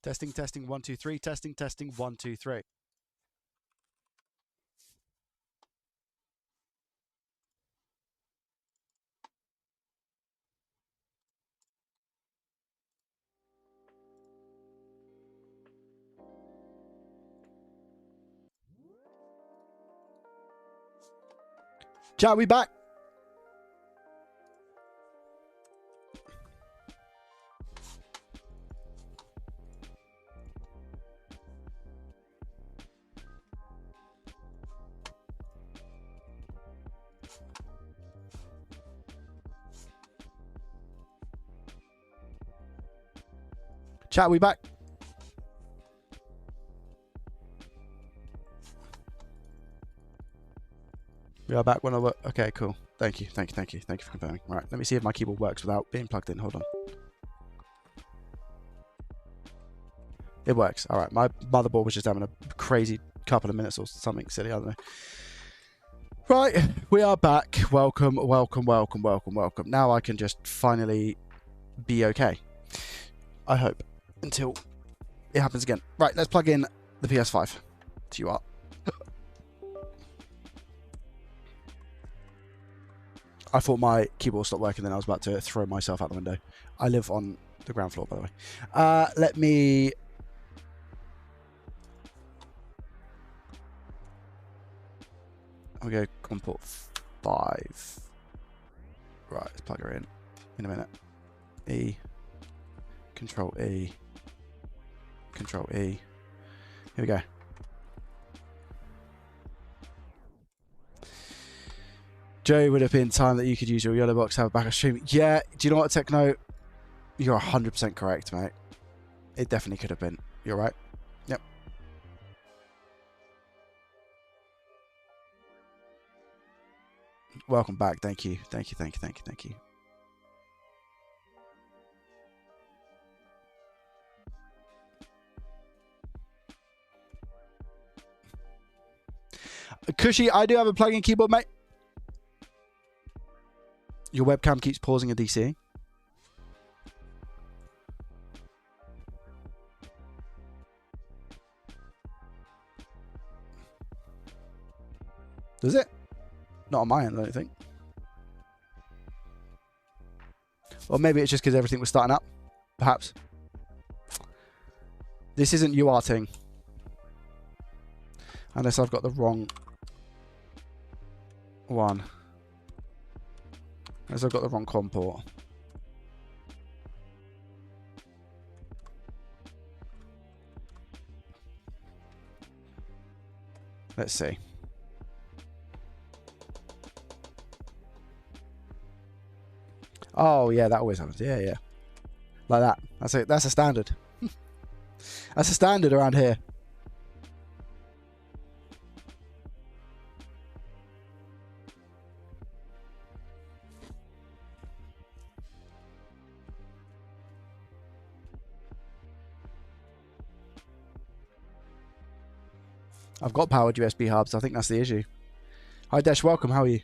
Testing, testing, 1, 2, 3. Testing, testing, 1, 2, 3. Chat, we back? Chat, we back? We are back when I work. Okay, cool. Thank you, thank you, thank you. Thank you for confirming. All right, let me see if my keyboard works without being plugged in. Hold on. It works. All right, my motherboard was just having a crazy couple of minutes or something silly. I don't know. Right, we are back. Welcome, welcome, welcome, welcome, welcome. Now I can just finally be okay. I hope. Until it happens again. Right, let's plug in the PS5 to you. I thought my keyboard stopped working, then I was about to throw myself out the window. I live on the ground floor, by the way. Let me... I'm going to go on port 5. Right, let's plug her in a minute. E. Control E. Control E. Here we go. Joe, would have been time that you could use your yellow box to have a backup stream. Yeah, do you know what, Techno? You're 100% correct, mate. It definitely could have been. You're right. Yep. Welcome back. Thank you. Thank you, thank you, thank you, thank you. Cushy, I do have a plug-in keyboard, mate. Your webcam keeps pausing a DC. Does it? Not on my end, I don't think. Or maybe it's just because everything was starting up. Perhaps. This isn't UARTing. Unless I've got the wrong one. Unless I've got the wrong COM port. Let's see. Oh yeah, that always happens. Yeah, yeah. Like that. That's it. That's a standard. That's a standard around here. I've got powered USB hubs. I think that's the issue. Hi Desh, welcome. How are you?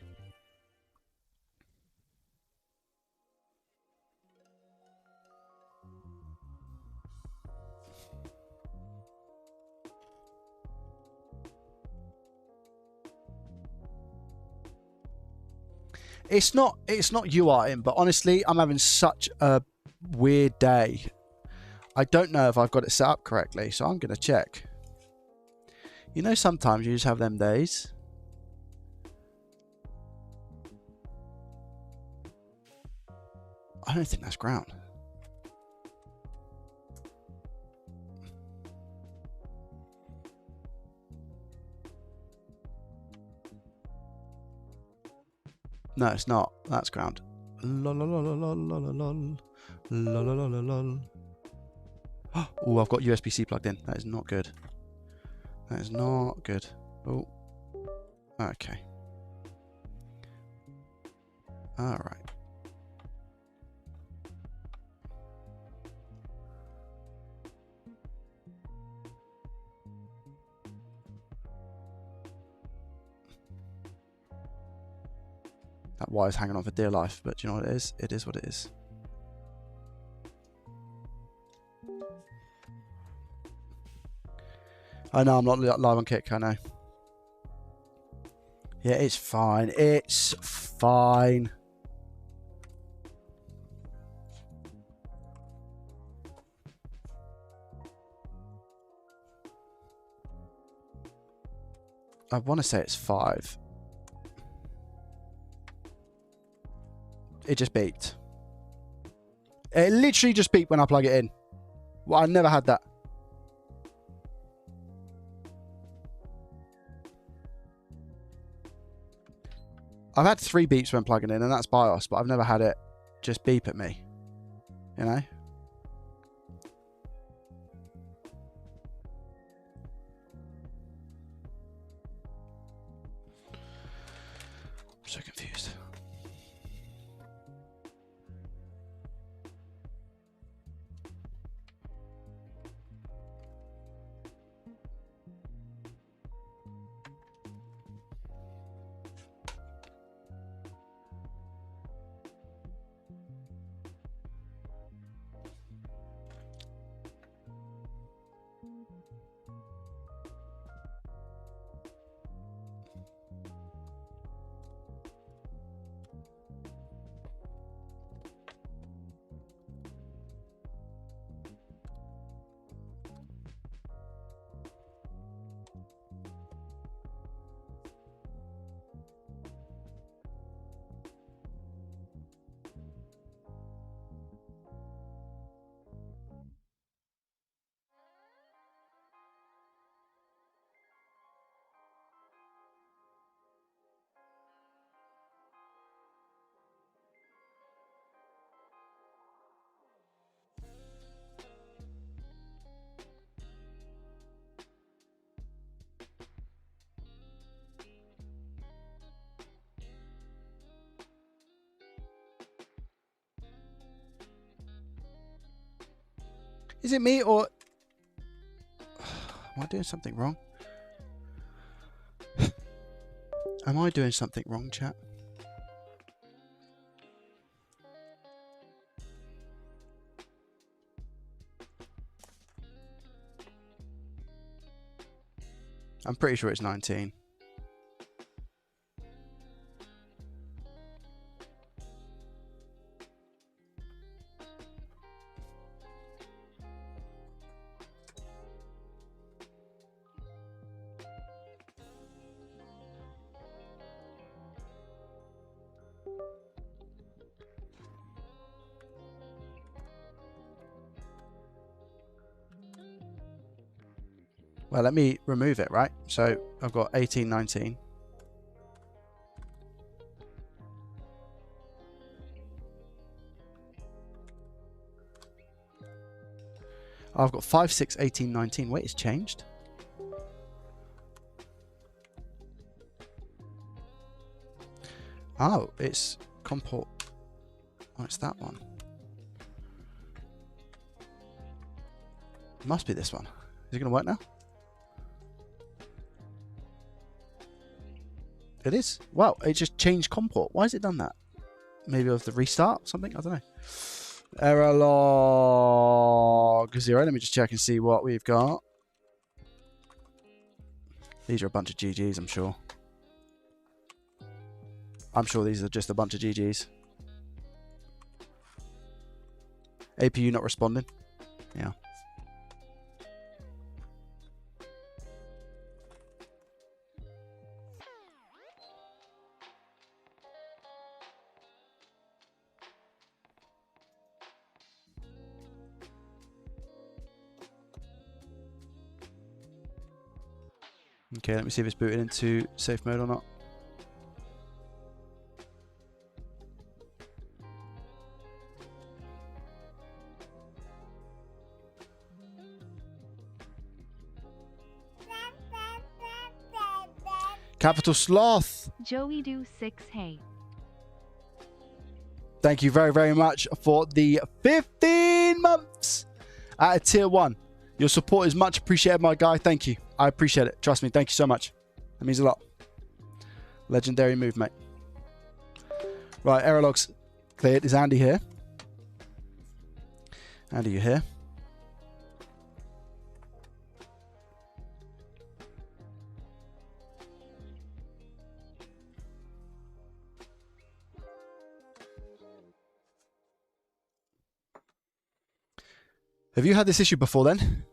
It's not UARTing, but honestly, I'm having such a weird day. I don't know if I've got it set up correctly, so I'm going to check. You know, sometimes you just have them days. I don't think that's ground. No, it's not. That's ground. Oh, I've got USB-C plugged in. That is not good. That is not good. Oh. Okay. All right. That wire's hanging on for dear life, but do you know what it is? It is what it is. I know I'm not live on Kick, I know. Yeah, it's fine. It's fine. I want to say it's 5. It just beeped. It literally just beeped when I plug it in. Well, I never had that. I've had 3 beeps when plugging in, and that's BIOS, but I've never had it just beep at me. You know? I'm so confused. Is it me or... Am I doing something wrong? Am I doing something wrong, chat? I'm pretty sure it's 19. Well, let me remove it, right? So I've got 18, 19. I've got 5, 6, 18, 19. Wait, it's changed. Oh, it's comport. Oh, it's that one. It must be this one. Is it going to work now? It is. Wow, it just changed comport. Why has it done that? Maybe of the restart or something? I don't know. Error log 0. Let me just check and see what we've got. These are a bunch of GGs, I'm sure. I'm sure these are just a bunch of GGs. APU not responding. Yeah. Okay, let me see if it's booted into safe mode or not. Capital Sloth. Joey do 6 hey. Thank you very, very much for the 15 months at a tier 1. Your support is much appreciated, my guy. Thank you. I appreciate it. Trust me. Thank you so much. That means a lot. Legendary move, mate. Right, error logs cleared. Is Andy here? Andy, you here? Have you had this issue before then?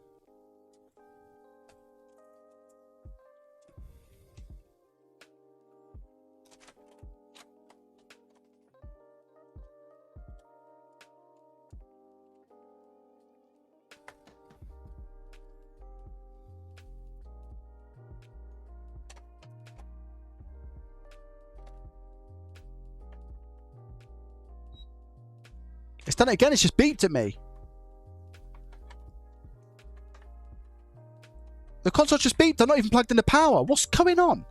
It's done it again. It's just beeped at me. The console just beeped. I'm not even plugged in the power. What's going on?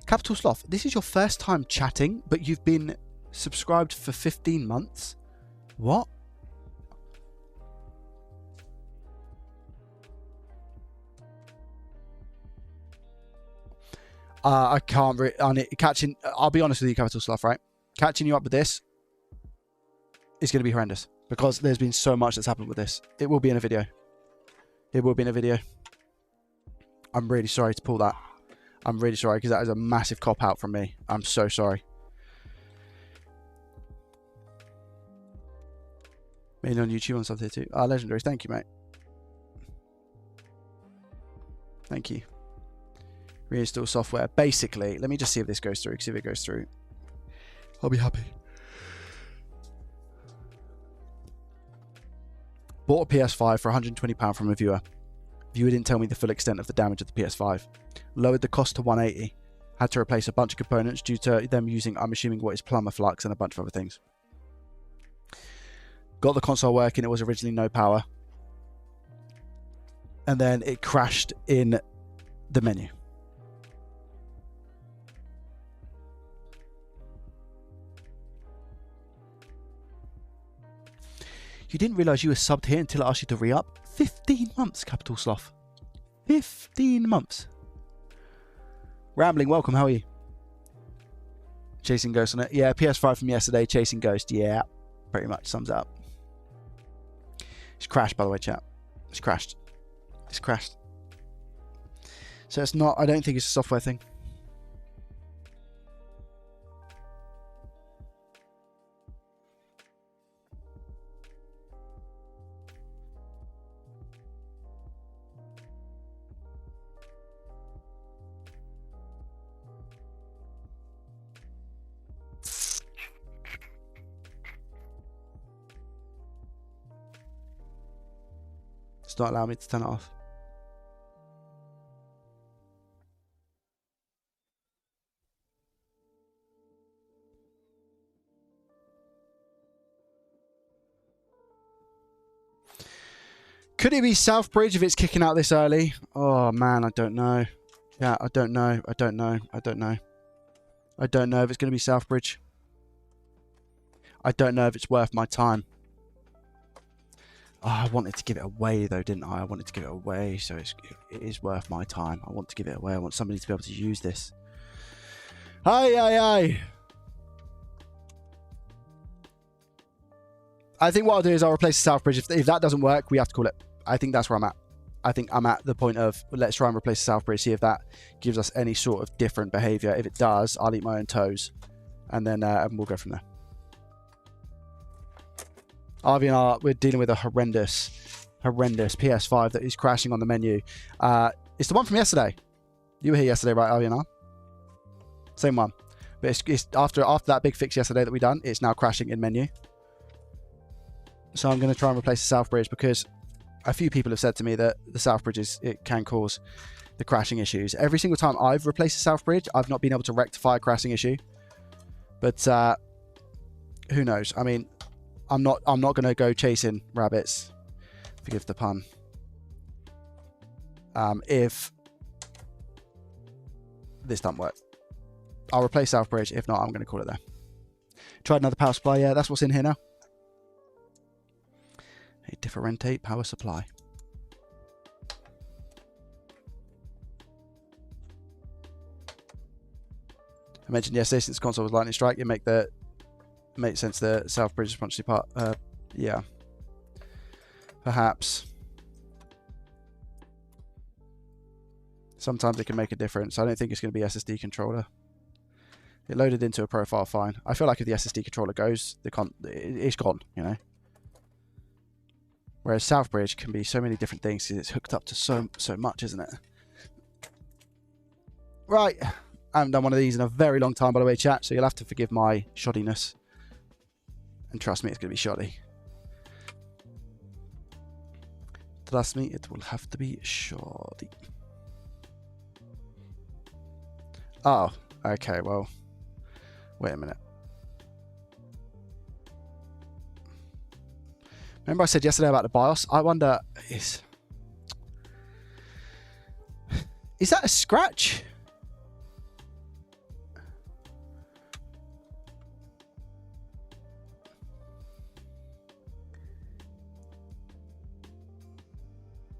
Capital Sloth, this is your first time chatting, but you've been subscribed for 15 months? What? I can't catching. I'll be honest with you, Capital Sloth, right? Catching you up with this is going to be horrendous because there's been so much that's happened with this. It will be in a video. It will be in a video. I'm really sorry to pull that. I'm really sorry because that is a massive cop out from me. I'm so sorry. Mainly on YouTube on something too. Legendary. Thank you, mate. Thank you. Reinstall software. Basically, let me just see if this goes through. Because if it goes through, I'll be happy. Bought a PS5 for £120 from a viewer. Viewer didn't tell me the full extent of the damage of the PS5. Lowered the cost to £180. Had to replace a bunch of components due to them using, I'm assuming, what is plumber flux and a bunch of other things. Got the console working. It was originally no power. And then it crashed in the menu. You didn't realise you were subbed here until I asked you to re-up? 15 months, Capital Sloth. 15 months. Rambling, welcome, how are you? Chasing Ghost on it. Yeah, PS5 from yesterday, Chasing Ghost. Yeah, pretty much sums it up. It's crashed, by the way, chat. It's crashed. It's crashed. So it's not, I don't think it's a software thing. It's not allowing me to turn it off. Could it be Southbridge if it's kicking out this early? Oh man, I don't know. Yeah, I don't know. I don't know. I don't know. I don't know if it's going to be Southbridge. I don't know if it's worth my time. Oh, I wanted to give it away though, didn't I? I wanted to give it away, so it is worth my time. I want to give it away. I want somebody to be able to use this. Aye, aye, aye. I think what I'll do is I'll replace the Southbridge. If that doesn't work, we have to call it. I think that's where I'm at. I think I'm at the point of let's try and replace the Southbridge, see if that gives us any sort of different behavior. If it does, I'll eat my own toes, and then we'll go from there. RVNR, we're dealing with a horrendous PS5 that is crashing on the menu. It's the one from yesterday. You were here yesterday, right, RVNR? Same one. But it's after that big fix yesterday that we done, it's now crashing in menu. So I'm going to try and replace the Southbridge because a few people have said to me that the Southbridge it can cause the crashing issues. Every single time I've replaced the Southbridge, I've not been able to rectify a crashing issue. But who knows? I mean, I'm not going to go chasing rabbits. Forgive the pun. If this doesn't work, I'll replace Southbridge. If not, I'm going to call it there. Tried another power supply. Yeah, that's what's in here now. Differentiate power supply. I mentioned yesterday, since the console was lightning strike, it makes sense the south bridge is punchy part. Yeah, perhaps. Sometimes it can make a difference. I don't think it's going to be SSD controller. It loaded into a profile fine. I feel like if the SSD controller goes, it's gone, you know. Whereas south bridge can be so many different things because it's hooked up to so much, isn't it? Right. I haven't done one of these in a very long time, by the way, chat, so you'll have to forgive my shoddiness. And trust me, it's going to be shoddy. Trust me, it will have to be shoddy. Oh, okay, well, wait a minute. Remember I said yesterday about the BIOS? I wonder, is that a scratch?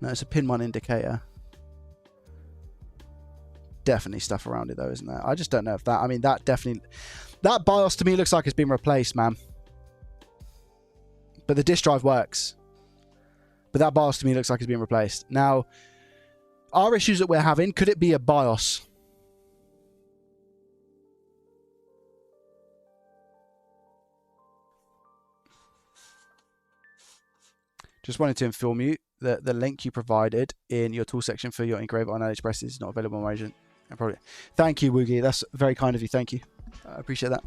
No, it's a pin 1 indicator. Definitely stuff around it though, isn't there? I just don't know if that, I mean, that BIOS to me looks like it's been replaced, man. But the disk drive works. But that BIOS to me looks like it's been replaced. Now, our issues that we're having, could it be a BIOS? Just wanted to inform you that the link you provided in your tool section for your engraver on AliExpress is not available on my agent. Thank you, Woogie. That's very kind of you. Thank you. I appreciate that.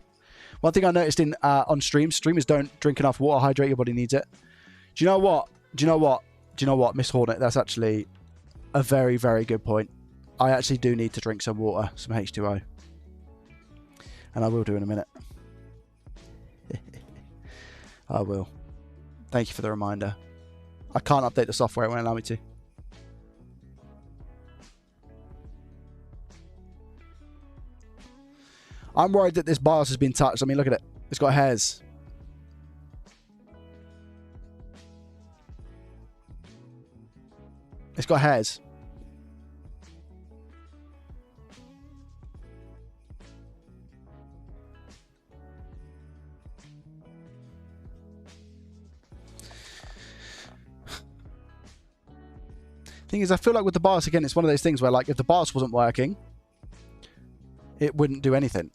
One thing I noticed on streamers don't drink enough water. Hydrate, your body needs it. Do you know what, Miss Hornet? That's actually a very, very good point. I actually do need to drink some water, some H2O. And I will do in a minute. I will. Thank you for the reminder. I can't update the software, it won't allow me to. I'm worried that this BIOS has been touched. I mean, look at it. It's got hairs. It's got hairs. Thing is, I feel like with the BIOS, again, it's one of those things where, like, if the BIOS wasn't working, it wouldn't do anything.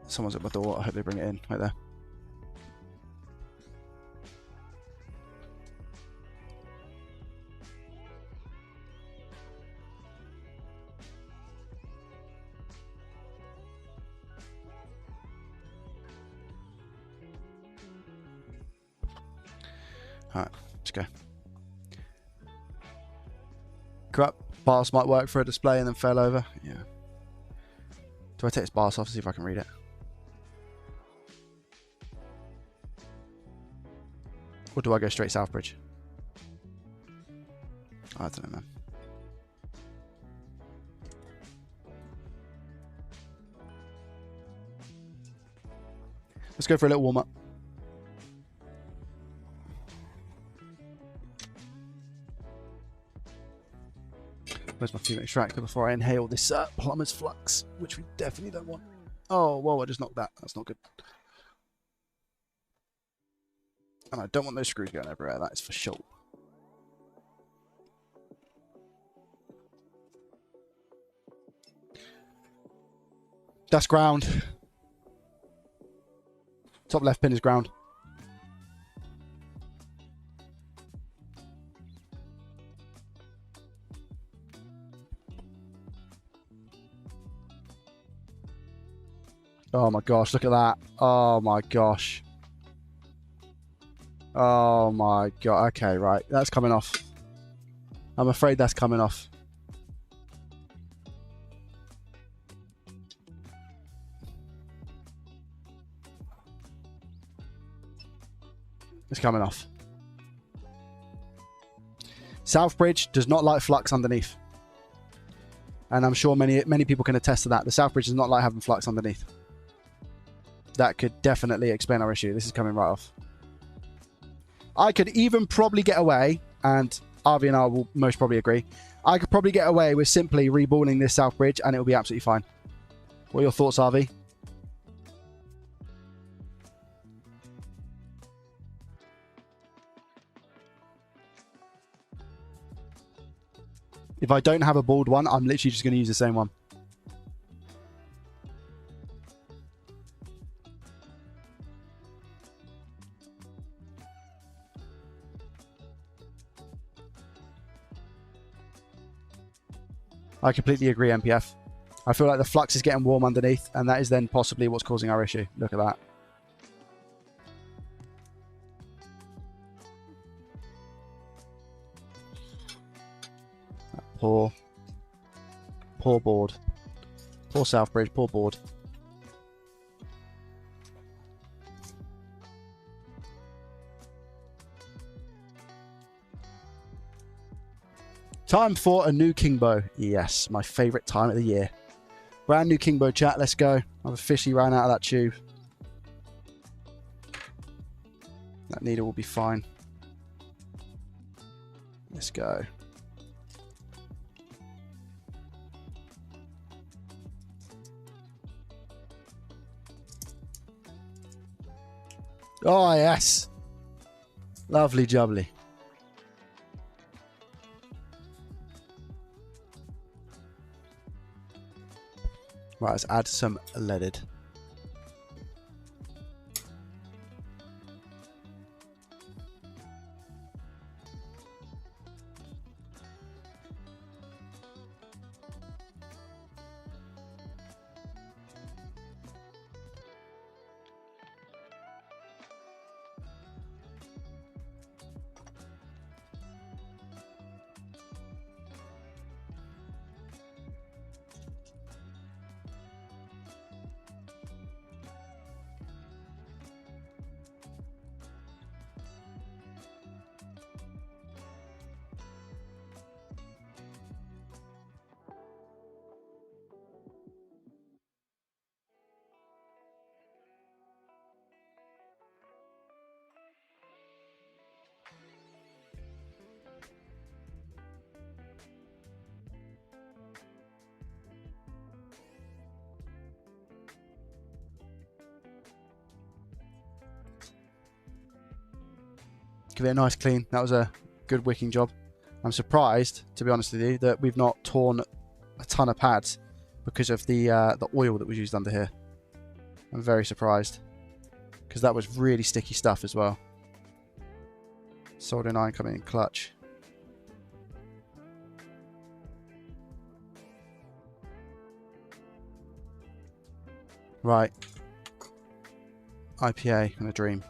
Someone's at my door. I hope they bring it in right there. Alright, let's go. Crap. BIOS might work for a display and then fell over. Yeah. Do I take this BIOS off to see if I can read it? Or do I go straight Southbridge? I don't know, man. Let's go for a little warm-up. Where's my fume extractor before I inhale this plumber's flux, which we definitely don't want. Oh, whoa, I just knocked that. That's not good. And I don't want those screws going everywhere, that is for sure. That's ground. Top left pin is ground. Oh my gosh, look at that. Oh my gosh. Oh my god. Okay, right. That's coming off. I'm afraid that's coming off. It's coming off. Southbridge does not like flux underneath. And I'm sure many people can attest to that. The south bridge is not like having flux underneath. That could definitely explain our issue. This is coming right off. I could even probably get away, and Avi and I will most probably agree, I could probably get away with simply reballing this south bridge and it will be absolutely fine. What are your thoughts, Avi? If I don't have a bald one, I'm literally just going to use the same one. I completely agree, MPF. I feel like the flux is getting warm underneath, and that is then possibly what's causing our issue. Look at that. Poor board. Poor south bridge, poor board. Time for a new Kingbow. Yes, my favourite time of the year. Brand new Kingbow chat, let's go. I've officially ran out of that tube. That needle will be fine. Let's go. Oh, yes. Lovely jubbly. Right, let's add some leaded. Give it a nice clean. That was a good wicking job. I'm surprised, to be honest with you, that we've not torn a ton of pads because of the oil that was used under here. I'm very surprised because that was really sticky stuff as well. Soldering iron coming in clutch. Right. IPA and a dream.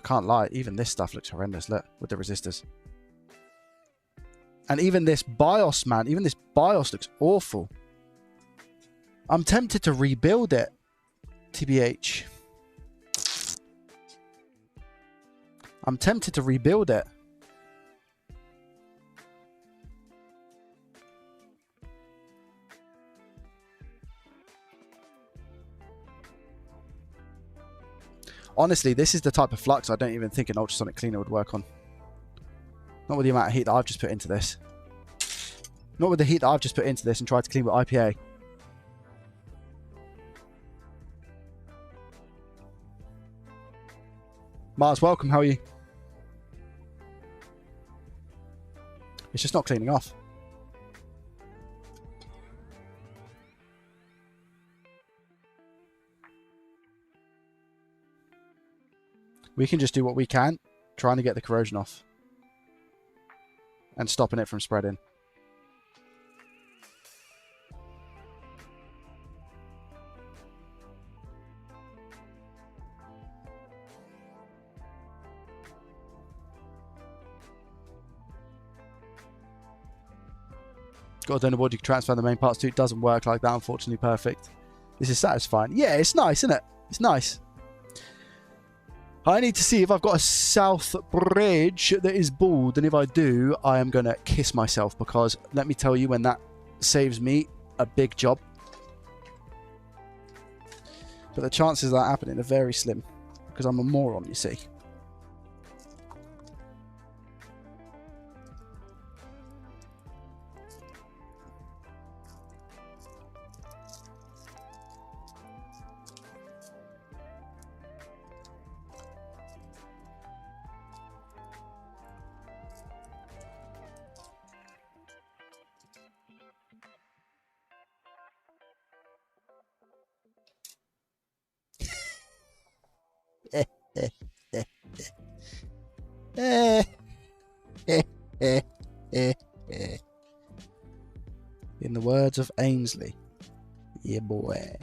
Can't lie, even this stuff looks horrendous. Look, with the resistors. And even this BIOS, man, even this BIOS looks awful. I'm tempted to rebuild it, TBH. I'm tempted to rebuild it. Honestly, this is the type of flux I don't even think an ultrasonic cleaner would work on. Not with the amount of heat that I've just put into this. Not with the heat that I've just put into this and tried to clean with IPA. Mars, welcome. How are you? It's just not cleaning off. We can just do what we can, trying to get the corrosion off. And stopping it from spreading. Got a donor board you can transfer the main parts to. It doesn't work like that, unfortunately. Perfect. This is satisfying. Yeah, it's nice, isn't it? It's nice. I need to see if I've got a south bridge that is bald, and if I do, I am going to kiss myself, because let me tell you, when that saves me a big job. But the chances of that happening are very slim, because I'm a moron, you see. In the words of Ainsley, yeah boy.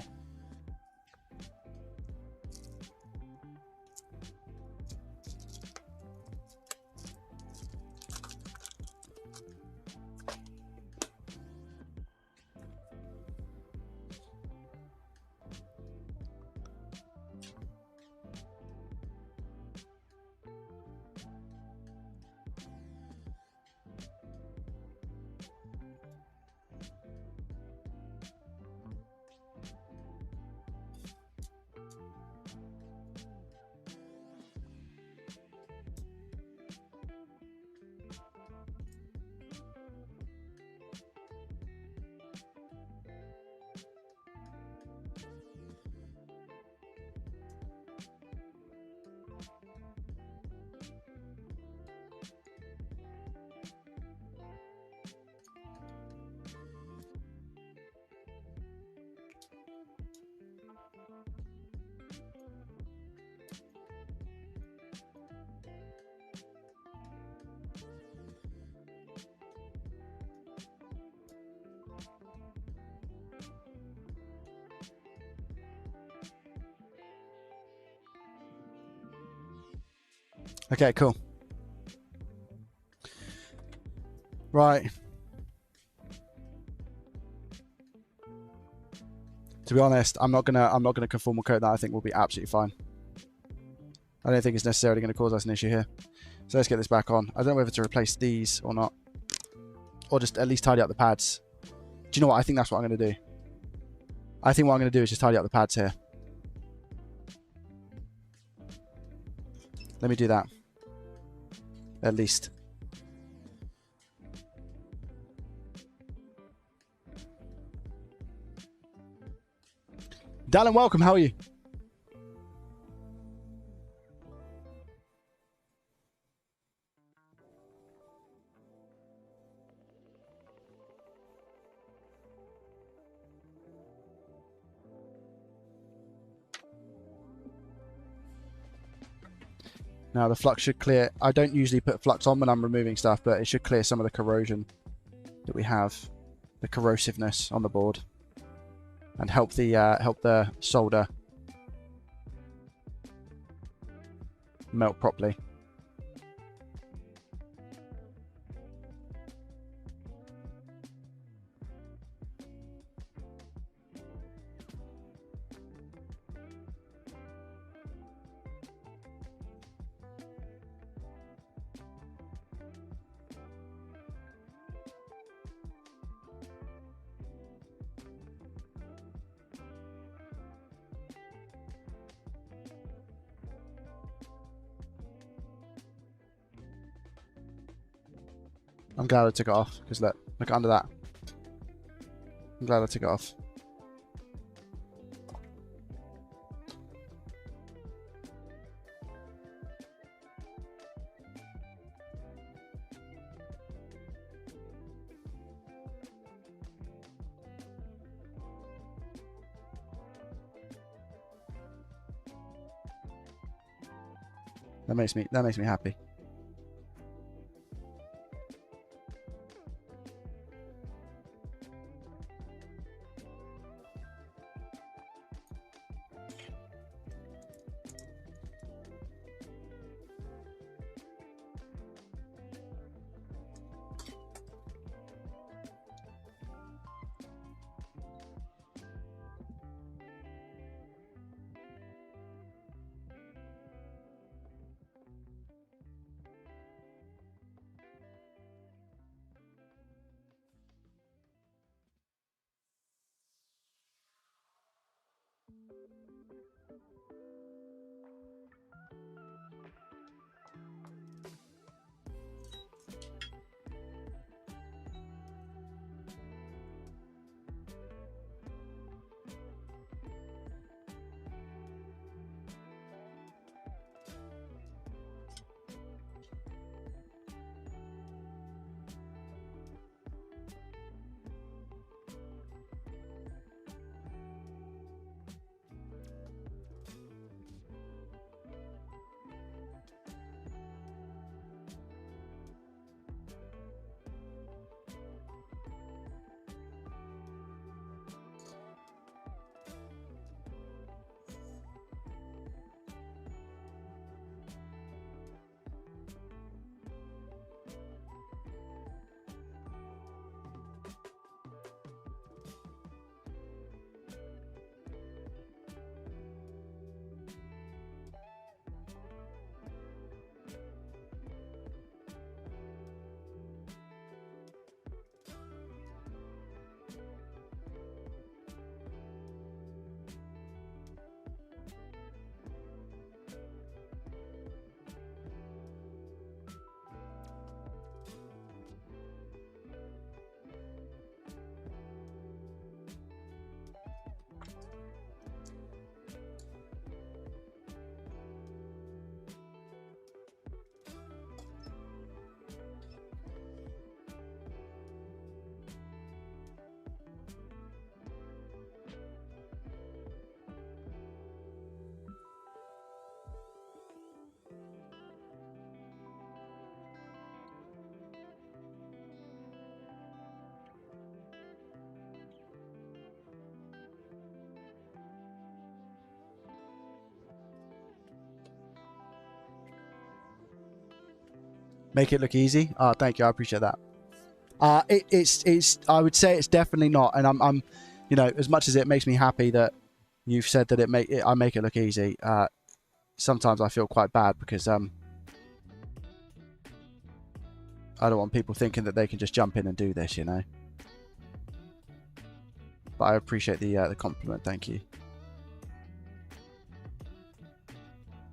Okay, cool. Right. To be honest, I'm not gonna conformal coat that. I think we'll be absolutely fine. I don't think it's necessarily going to cause us an issue here. So let's get this back on. I don't know whether to replace these or not, or just at least tidy up the pads. Do you know what? I think that's what I'm going to do. I think what I'm going to do is just tidy up the pads here. Let me do that. At least. Dallin, welcome. How are you? Now the flux should clear. I don't usually put flux on when I'm removing stuff, but it should clear some of the corrosion that we have, the corrosiveness on the board, and help the solder melt properly. I'm glad I took it off, because look under that. I'm glad I took it off. That makes me happy. Make it look easy. Oh, thank you. I appreciate that. It's. I would say it's definitely not. And I'm, you know, as much as it makes me happy that you've said that I make it look easy. Sometimes I feel quite bad because I don't want people thinking that they can just jump in and do this, you know. But I appreciate the compliment. Thank you.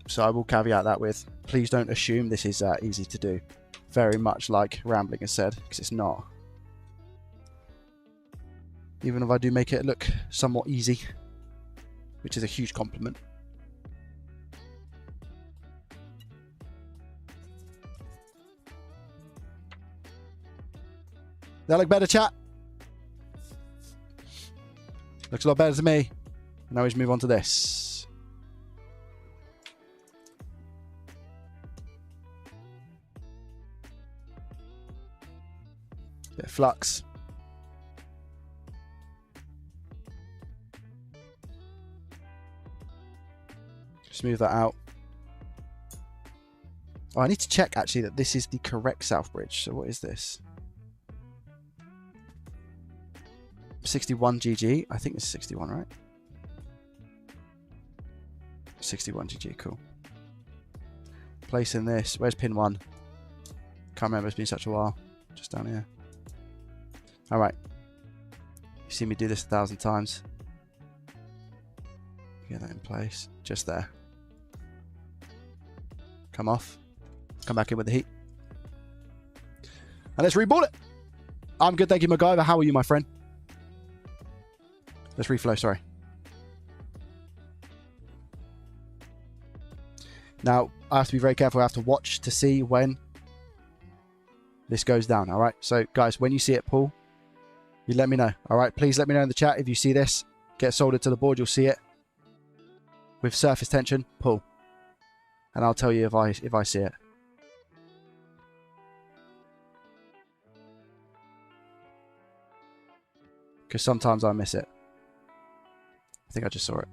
So I will caveat that with, please don't assume this is easy to do. Very much like Rambling has said, because it's not. Even if I do make it look somewhat easy, which is a huge compliment. That look better, chat? Looks a lot better to me. Now we just move on to this. Bit of flux. Smooth that out. Oh, I need to check actually that this is the correct south bridge. So what is this? 61 GG. I think it's 61, right? 61 GG, cool. Placing this. Where's pin 1? Can't remember, it's been such a while. Just down here. Alright. You've seen me do this 1,000 times. Get that in place. Just there. Come off. Come back in with the heat. And let's reball it. I'm good, thank you, MacGyver. How are you, my friend? Let's reflow, sorry. Now, I have to be very careful. I have to watch to see when this goes down, all right? So, guys, when you see it pull, you let me know, all right? Please let me know in the chat if you see this. Get soldered to the board, you'll see it. With surface tension, pull. And I'll tell you if I see it. Because sometimes I miss it. I think I just saw it.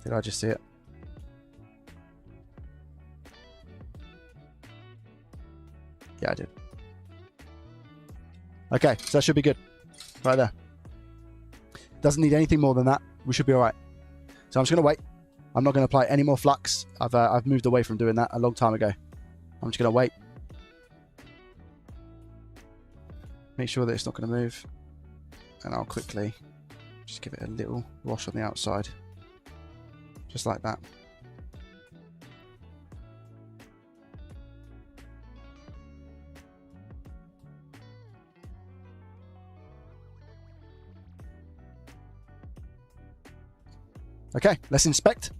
Did I just see it? Yeah, I did. Okay, so that should be good. Right there. Doesn't need anything more than that. We should be alright. So I'm just going to wait. I'm not going to apply any more flux. I've moved away from doing that a long time ago. I'm just going to wait. Make sure that it's not going to move. and I'll quickly just give it a little wash on the outside. Just like that. Okay, let's inspect.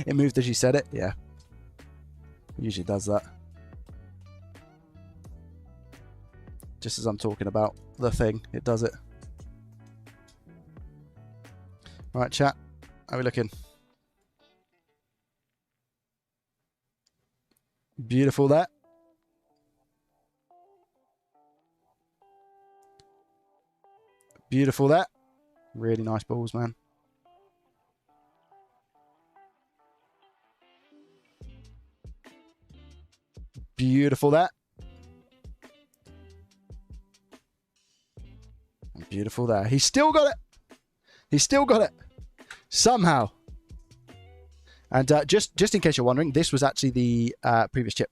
It moved as you said it. Yeah. It usually does that. Just as I'm talking about the thing, it does it. Right, chat. How are we looking? Beautiful there. Beautiful there. Really nice balls, man. Beautiful there. Beautiful there. He's still got it. He's still got it. Somehow. And just in case you're wondering, this was actually the previous chip.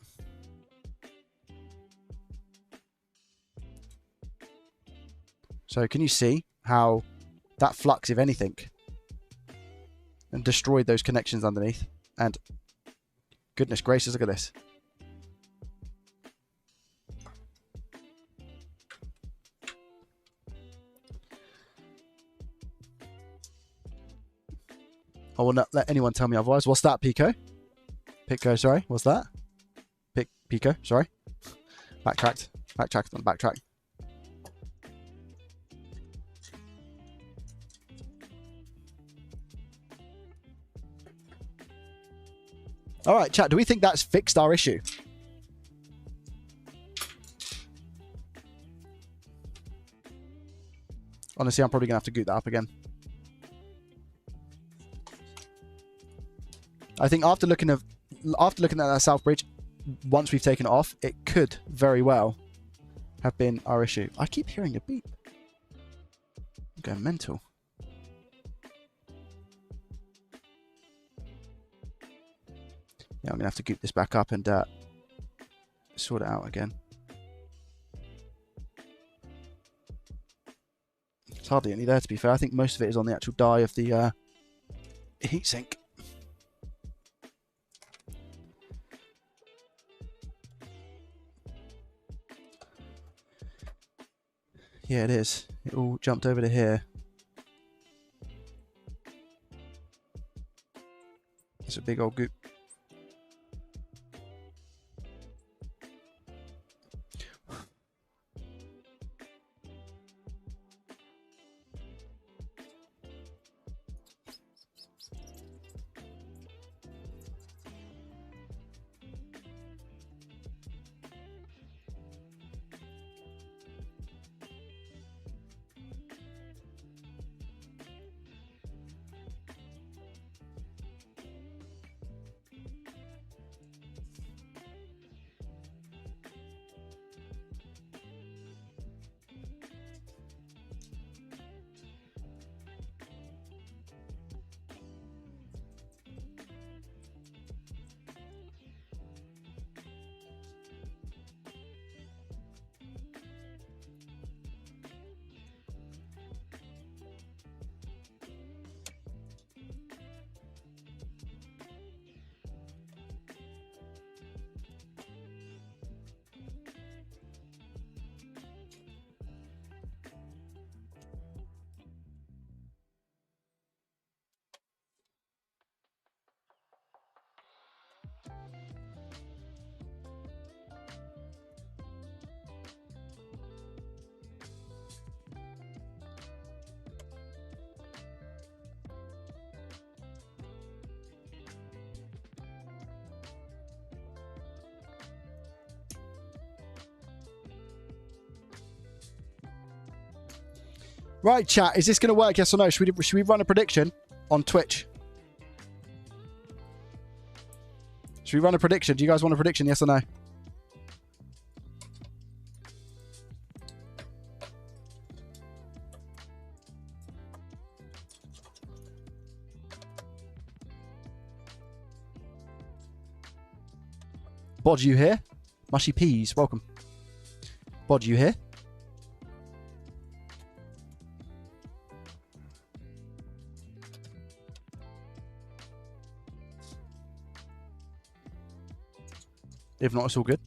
So can you see how that flux, if anything, and destroyed those connections underneath? And goodness gracious, look at this. I will not let anyone tell me otherwise. What's that, Pico? Pico, sorry. What's that? Pico, sorry. Backtracked. Backtracked on backtrack. All right, chat. Do we think that's fixed our issue? Honestly, I'm probably going to have to goot that up again. I think after looking at that south bridge, once we've taken it off, it could very well have been our issue. I keep hearing a beep. I'm going mental. Yeah, I'm going to have to goop this back up and sort it out again. There's hardly any there, to be fair. I think most of it is on the actual die of the heatsink. Yeah, it is. It all jumped over to here. It's a big old goop. Right, chat. Is this going to work? Yes or no? Should we run a prediction on Twitch? Should we run a prediction? Do you guys want a prediction? Yes or no? Bod, you here? Mushy Peas, welcome. Bod, you here? If not, it's all good.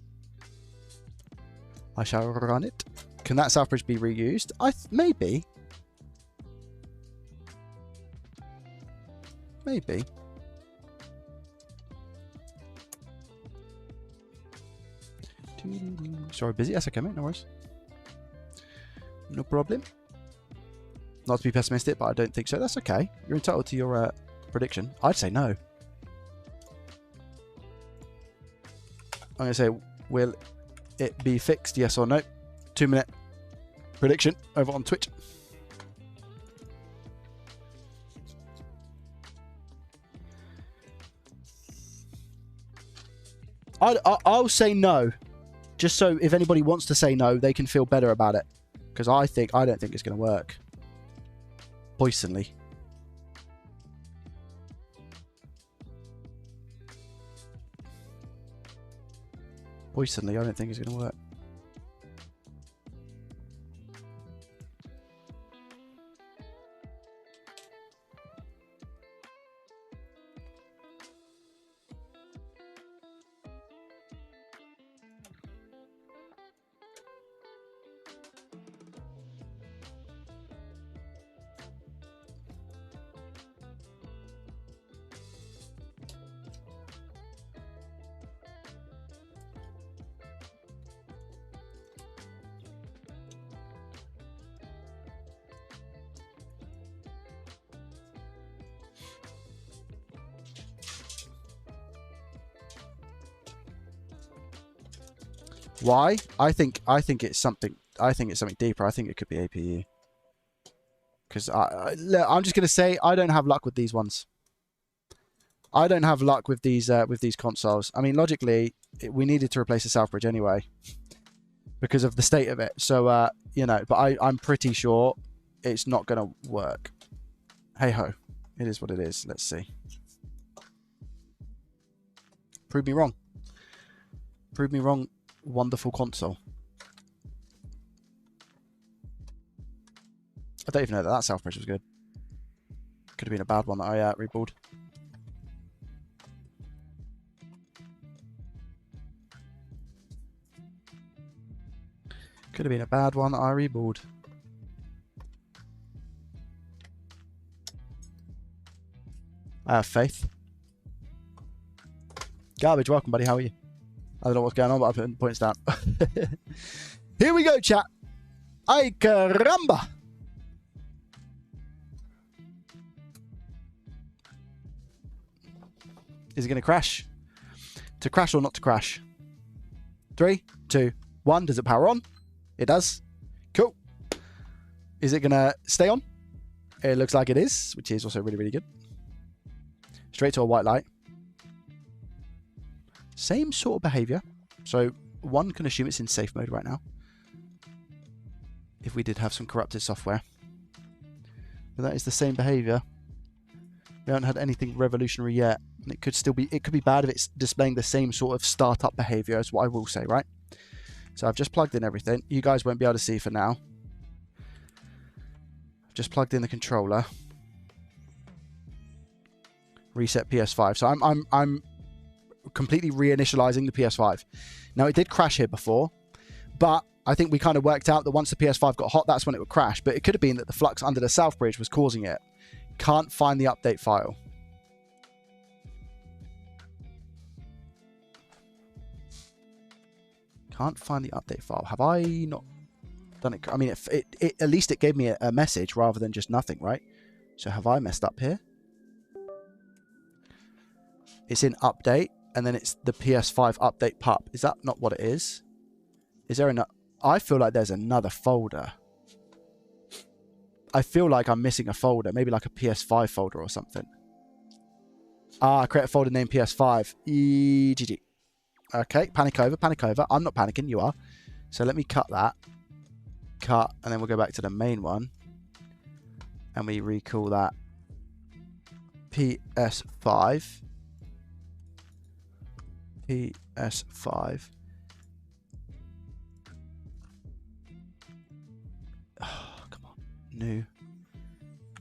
I shall run it. Can that south bridge be reused? Maybe. Maybe. Sorry, busy. That's okay, mate. No worries. No problem. Not to be pessimistic, but I don't think so. That's okay. You're entitled to your prediction. I'd say no. I'm going to say, will it be fixed? Yes or no? 2-minute prediction over on Twitch. I'll say no. Just so if anybody wants to say no, they can feel better about it. Because I don't think it's going to work. Poisonly. Poisonly, I don't think it's going to work. Why? I think it's something. I think it's something deeper. I think it could be APU. Because I'm just gonna say I don't have luck with these ones. I don't have luck with these consoles. I mean, logically, we needed to replace the south bridge anyway because of the state of it. So you know, but I'm pretty sure it's not gonna work. Hey ho, it is what it is. Let's see. Prove me wrong. Prove me wrong. Wonderful console. I don't even know that south bridge was good. Could have been a bad one that I reballed. Could have been a bad one that I reballed. I have faith. Garbage, welcome buddy, how are you? I don't know what's going on, but I'm putting points down. Here we go, chat. Ay caramba. Is it going to crash? To crash or not to crash? 3, 2, 1. Does it power on? It does. Cool. Is it going to stay on? It looks like it is, which is also really, really good. Straight to a white light. Same sort of behavior. So one can assume it's in safe mode right now. If we did have some corrupted software. But that is the same behavior. We haven't had anything revolutionary yet. And it could be bad if it's displaying the same sort of startup behavior as what I will say, right? So I've just plugged in everything. You guys won't be able to see for now. I've just plugged in the controller. Reset PS5. So I'm completely reinitializing the PS5. Now it did crash here before, but I think we kind of worked out that once the PS5 got hot, that's when it would crash. But it could have been that the flux under the south bridge was causing it. Can't find the update file. Can't find the update file. Have I not done it? I mean, at least it gave me a message rather than just nothing, right? So have I messed up here? It's in update, and then it's the PS5 update pup. Is that not what it is? Is there another? I feel like there's another folder. I feel like I'm missing a folder, maybe like a PS5 folder or something. Create a folder named PS5. EGG. Okay, panic over, panic over. I'm not panicking, you are. So let me cut that. Cut, and then we'll go back to the main one. And we recall that PS5. PS5. Oh, come on. New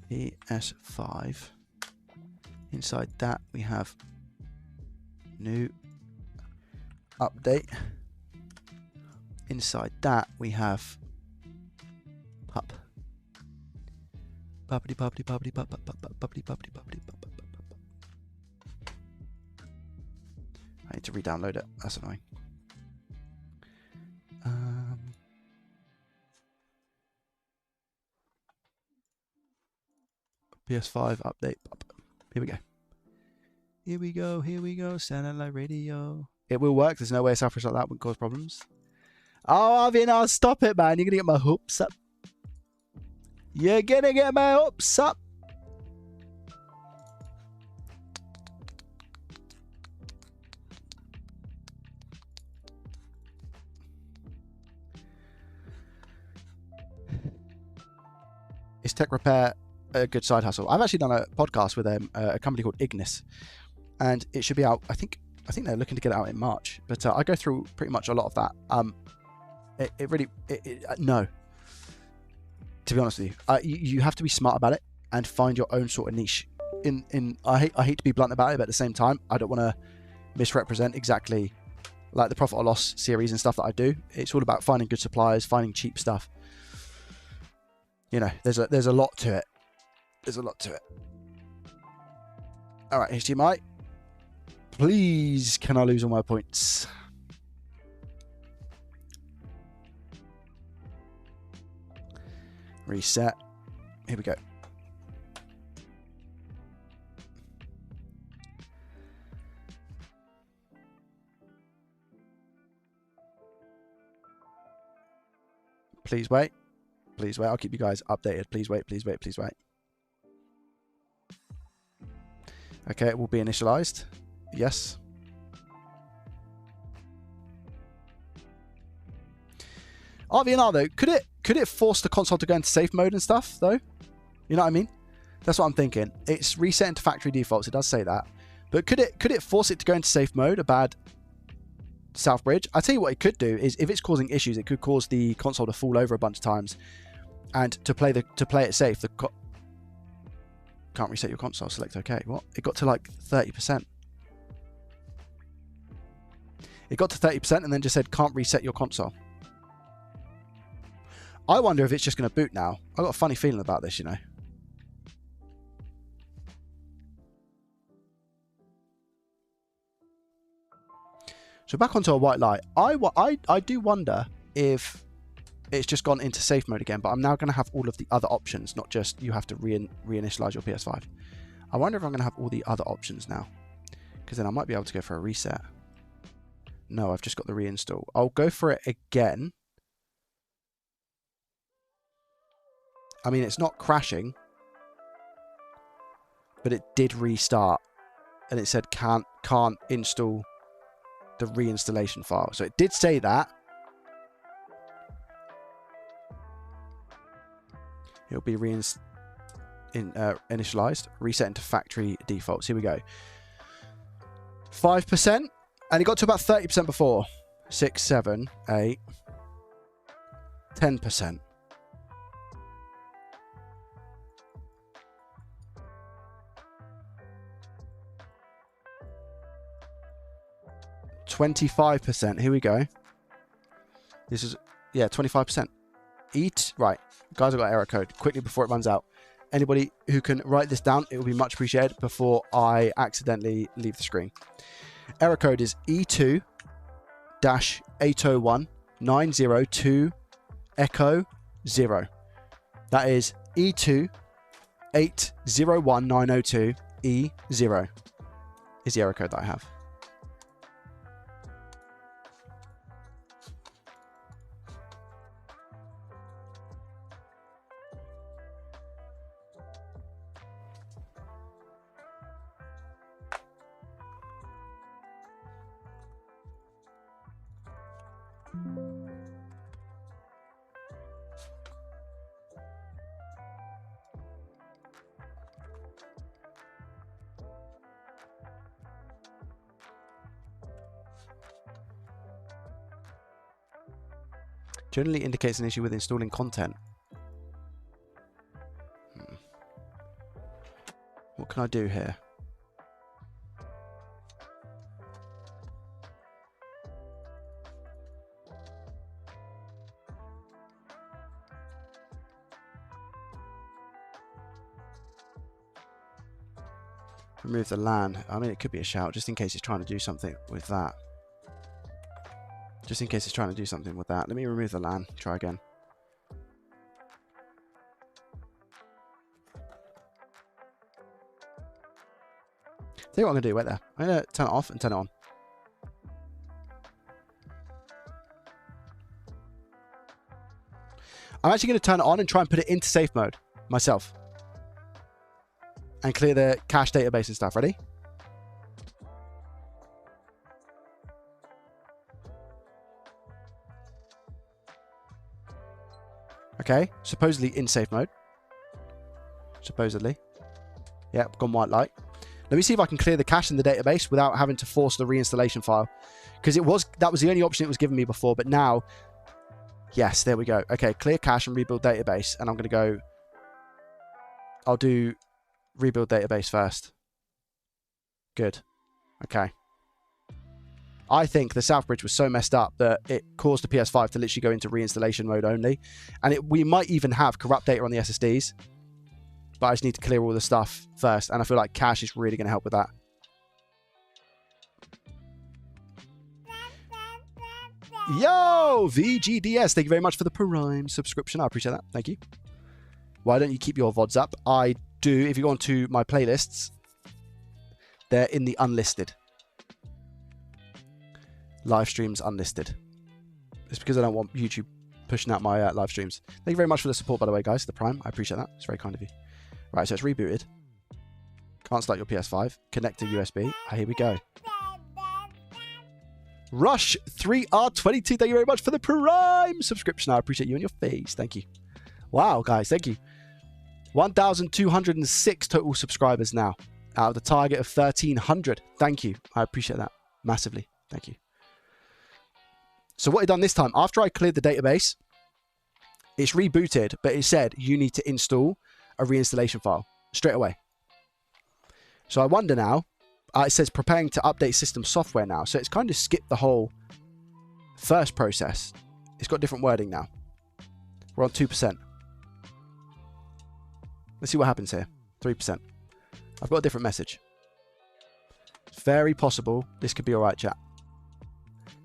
PS5. Inside that we have new update. Inside that we have pup. Puppity puppity puppity pup pup pup puppity puppity puppity pup pup pup pup. I need to re-download it. That's annoying. PS5 update. Here we go. Here we go. Here we go. Satellite radio. It will work. There's no way a selfish like that would cause problems. Oh, Arvin, I'll stop it, man. You're gonna get my hopes up. You're gonna get my hopes up. Is tech repair a good side hustle? I've actually done a podcast with a company called Ignis, and it should be out. I think they're looking to get it out in March. But I go through pretty much a lot of that. No. To be honest with you, you have to be smart about it and find your own sort of niche. I hate to be blunt about it, but at the same time, I don't want to misrepresent exactly like the profit or loss series and stuff that I do. It's all about finding good suppliers, finding cheap stuff. You know, there's a lot to it. There's a lot to it. All right, HDMI. Please, can I lose all my points? Reset. Here we go. Please wait. Please wait. I'll keep you guys updated. Please wait. Please wait. Please wait. Okay, it will be initialized. Yes. RVNR though, could it force the console to go into safe mode and stuff though? You know what I mean? That's what I'm thinking. It's resetting to factory defaults. It does say that, but could it force it to go into safe mode? A bad South Bridge. I tell you what, it could do is if it's causing issues, it could cause the console to fall over a bunch of times, and to play it safe, can't reset your console. Select OK. What? It got to like 30%. It got to 30% and then just said can't reset your console. I wonder if it's just going to boot now. I've got a funny feeling about this, you know. So back onto a white light. I do wonder if it's just gone into safe mode again, but I'm now going to have all of the other options, not just you have to reinitialize your PS5. I wonder if I'm going to have all the other options now, because then I might be able to go for a reset. No, I've just got the reinstall. I'll go for it again. I mean, it's not crashing, but it did restart, and it said can't install the reinstallation file. So it did say that. It'll be initialized, reset into factory defaults. Here we go. 5%, and it got to about 30% before. 6, 7, 8, 10%. 25%. Here we go. This is, yeah, 25%. Right. Guys, I've got error code. Quickly before it runs out. Anybody who can write this down, it will be much appreciated before I accidentally leave the screen. Error code is E2-801-902 Echo 0. That is E2-801-902 E0 is the error code that I have. Generally indicates an issue with installing content. What can I do here? Remove the LAN. I mean, it could be a shout, just in case it's trying to do something with that. Just in case it's trying to do something with that. Let me remove the LAN. Try again. Tell you what I'm going to do. Wait there. I'm going to turn it off and turn it on. I'm actually going to turn it on and try and put it into safe mode myself. And clear the cache database and stuff. Ready? Okay. Supposedly in safe mode. Supposedly. Yep, gone white light. Let me see if I can clear the cache in the database without having to force the reinstallation file. Because that was the only option it was giving me before, but now, yes, there we go. Okay, clear cache and rebuild database. And I'm going to go, I'll do rebuild database first. Good. Okay. I think the South Bridge was so messed up that it caused the PS5 to literally go into reinstallation mode only. And we might even have corrupt data on the SSDs. But I just need to clear all the stuff first. And I feel like cache is really going to help with that. Yo, VGDS. Thank you very much for the Prime subscription. I appreciate that. Thank you. Why don't you keep your VODs up? I do. If you go onto my playlists, they're in the unlisted. Live streams unlisted. It's because I don't want YouTube pushing out my live streams. Thank you very much for the support, by the way, guys. The Prime. I appreciate that. It's very kind of you. Right, so it's rebooted. Can't start your PS5. Connect to USB. Here we go. Rush 3R22. Thank you very much for the Prime subscription. I appreciate you and your face. Thank you. Wow, guys. Thank you. 1,206 total subscribers now out of the target of 1,300. Thank you. I appreciate that massively. Thank you. So what I've done this time, after I cleared the database, it's rebooted, but it said you need to install a reinstallation file straight away. So I wonder now, it says preparing to update system software now. So it's kind of skipped the whole first process. It's got different wording now. We're on 2%. Let's see what happens here. 3%. I've got a different message. It's very possible this could be all right, chat.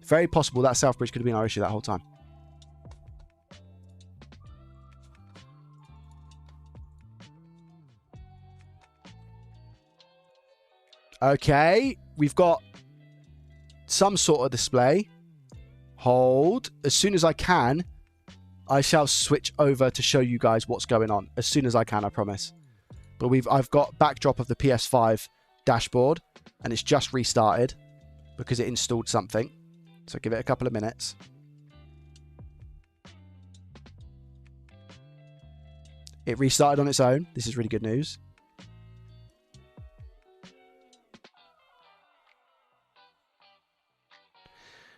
Very possible that South Bridge could have been our issue that whole time. Okay, we've got some sort of display. Hold. As soon as I can, I shall switch over to show you guys what's going on. As soon as I can, I promise. But I've got backdrop of the PS5 dashboard, and it's just restarted because it installed something. So give it a couple of minutes. It restarted on its own. This is really good news.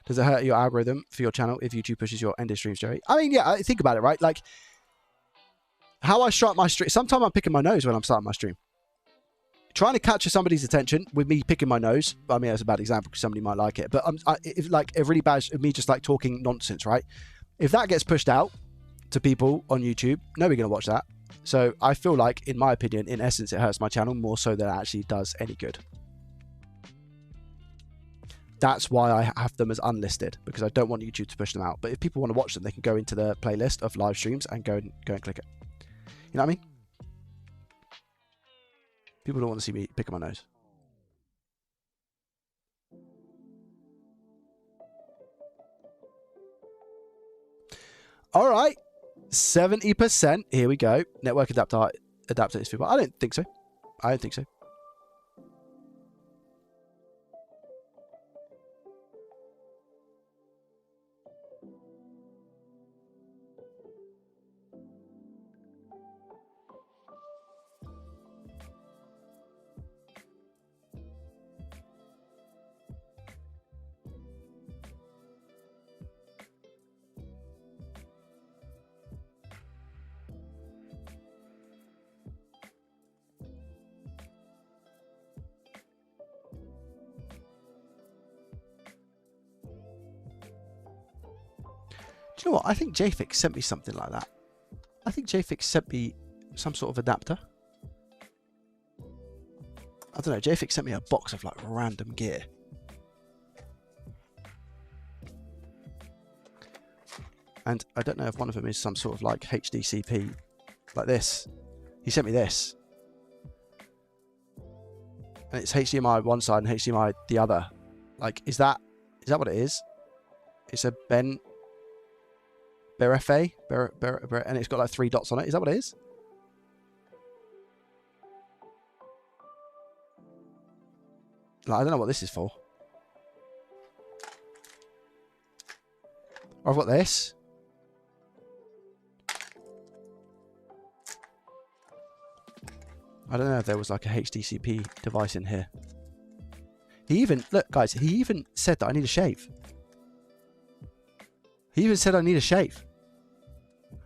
Does it hurt your algorithm for your channel if YouTube pushes your ended streams, Jerry? I mean, yeah, think about it, right? Like, how I start my stream. Sometimes I'm picking my nose when I'm starting my stream. Trying to capture somebody's attention with me picking my nose. I mean, that's a bad example because somebody might like it. But if like a really bad of me just like talking nonsense, right? If that gets pushed out to people on YouTube, nobody's going to watch that. So I feel like, in my opinion, in essence, it hurts my channel more so than it actually does any good. That's why I have them as unlisted, because I don't want YouTube to push them out. But if people want to watch them, they can go into the playlist of live streams and go and click it. You know what I mean? People don't want to see me picking my nose. All right. 70%. Here we go. Network adapter is feasible. I don't think so. I don't think so. Do you know what? I think JFix sent me something like that. I think JFix sent me some sort of adapter. don't know. JFix sent me a box of like random gear. And I don't know if one of them is some sort of like HDCP, like this. He sent me this. And it's HDMI one side and HDMI the other. Like, is that what it is? It's a Berefe, and it's got like 3 dots on it. Is that what it is? Like, I don't know what this is for. Or I've got this. I don't know if there was like a HDCP device in here. He even, look guys, he even said that I need a shave. He even said I need a shave.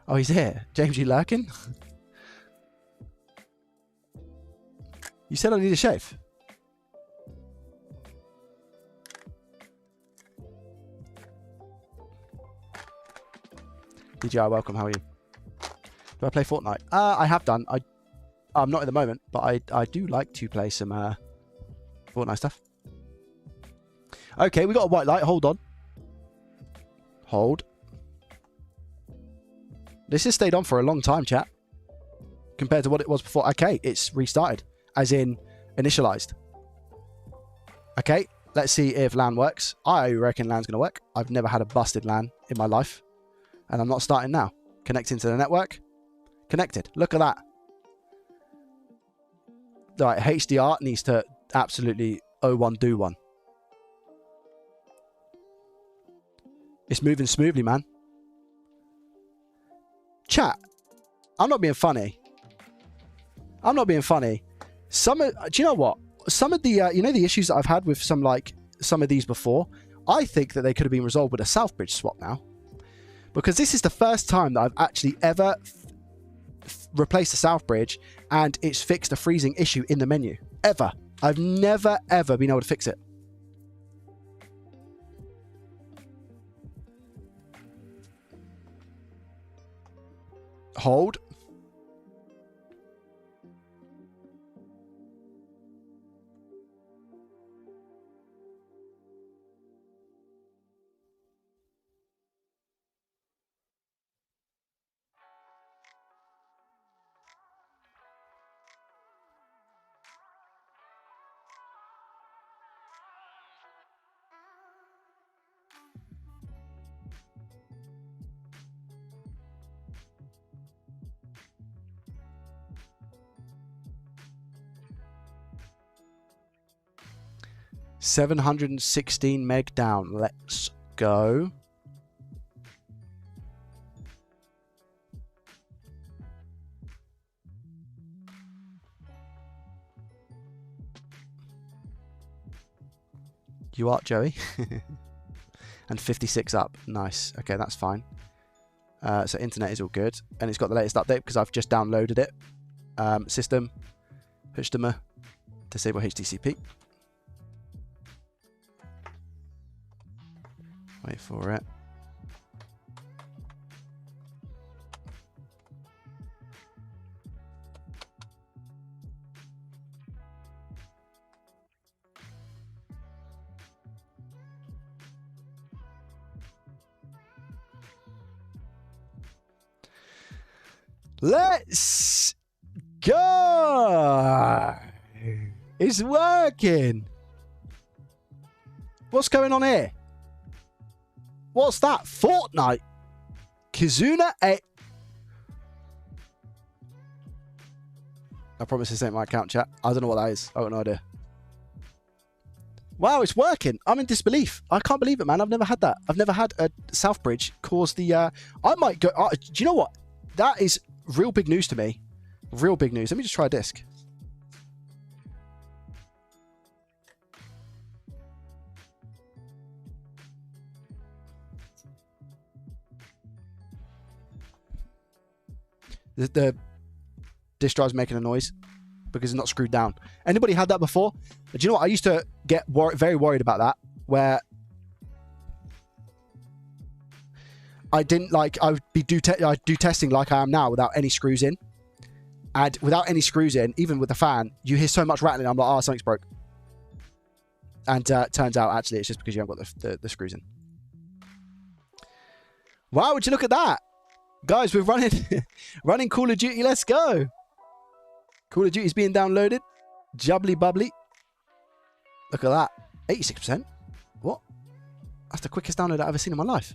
Oh, he's here. James G. Lurkin? You said I need a shave. DJI, welcome. How are you? Do I play Fortnite? I have done. I'm not at the moment, but I do like to play some Fortnite stuff. Okay, we got a white light. Hold on. Hold. This has stayed on for a long time, chat. Compared to what it was before. Okay, it's restarted. As in, initialized. Okay, let's see if LAN works. I reckon LAN's going to work. I've never had a busted LAN in my life. And I'm not starting now. Connecting to the network. Connected. Look at that. Right, HDR needs to absolutely O1 do one. It's moving smoothly, man. Chat, I'm not being funny. I'm not being funny. Do you know what? Some of the, you know, the issues that I've had with some of these before, I think that they could have been resolved with a Southbridge swap now. Because this is the first time that I've actually ever replaced the Southbridge and it's fixed a freezing issue in the menu. Ever. I've never, ever been able to fix it. Hold. $716 meg down. Let's go. You are, Joey. And 56 up. Nice. Okay, that's fine. So internet is all good. And it's got the latest update because I've just downloaded it. System. HDMI. Disable HDCP. Wait for it. Let's go! It's working! What's going on here? What's that? Fortnite? Kizuna 8. I promise this ain't my account, chat. I don't know what that is. I got no idea. Wow, it's working. I'm in disbelief. I can't believe it, man. I've never had that. I've never had a Southbridge cause the... I might go... do you know what? That is real big news to me. Real big news. Let me just try a disc. The disk drive's making a noise because it's not screwed down. Anybody had that before? Do you know what? I used to get very worried about that, where I didn't like, I'd do testing like I am now without any screws in, And without any screws in, even with the fan, you hear so much rattling. I'm like, oh, something's broke. And turns out, actually, it's just because you haven't got the screws in. Wow, would you look at that? Guys, we're running Call of Duty. Let's go. Call of Duty's being downloaded. Jubbly bubbly. Look at that. 86%. What? That's the quickest download I've ever seen in my life.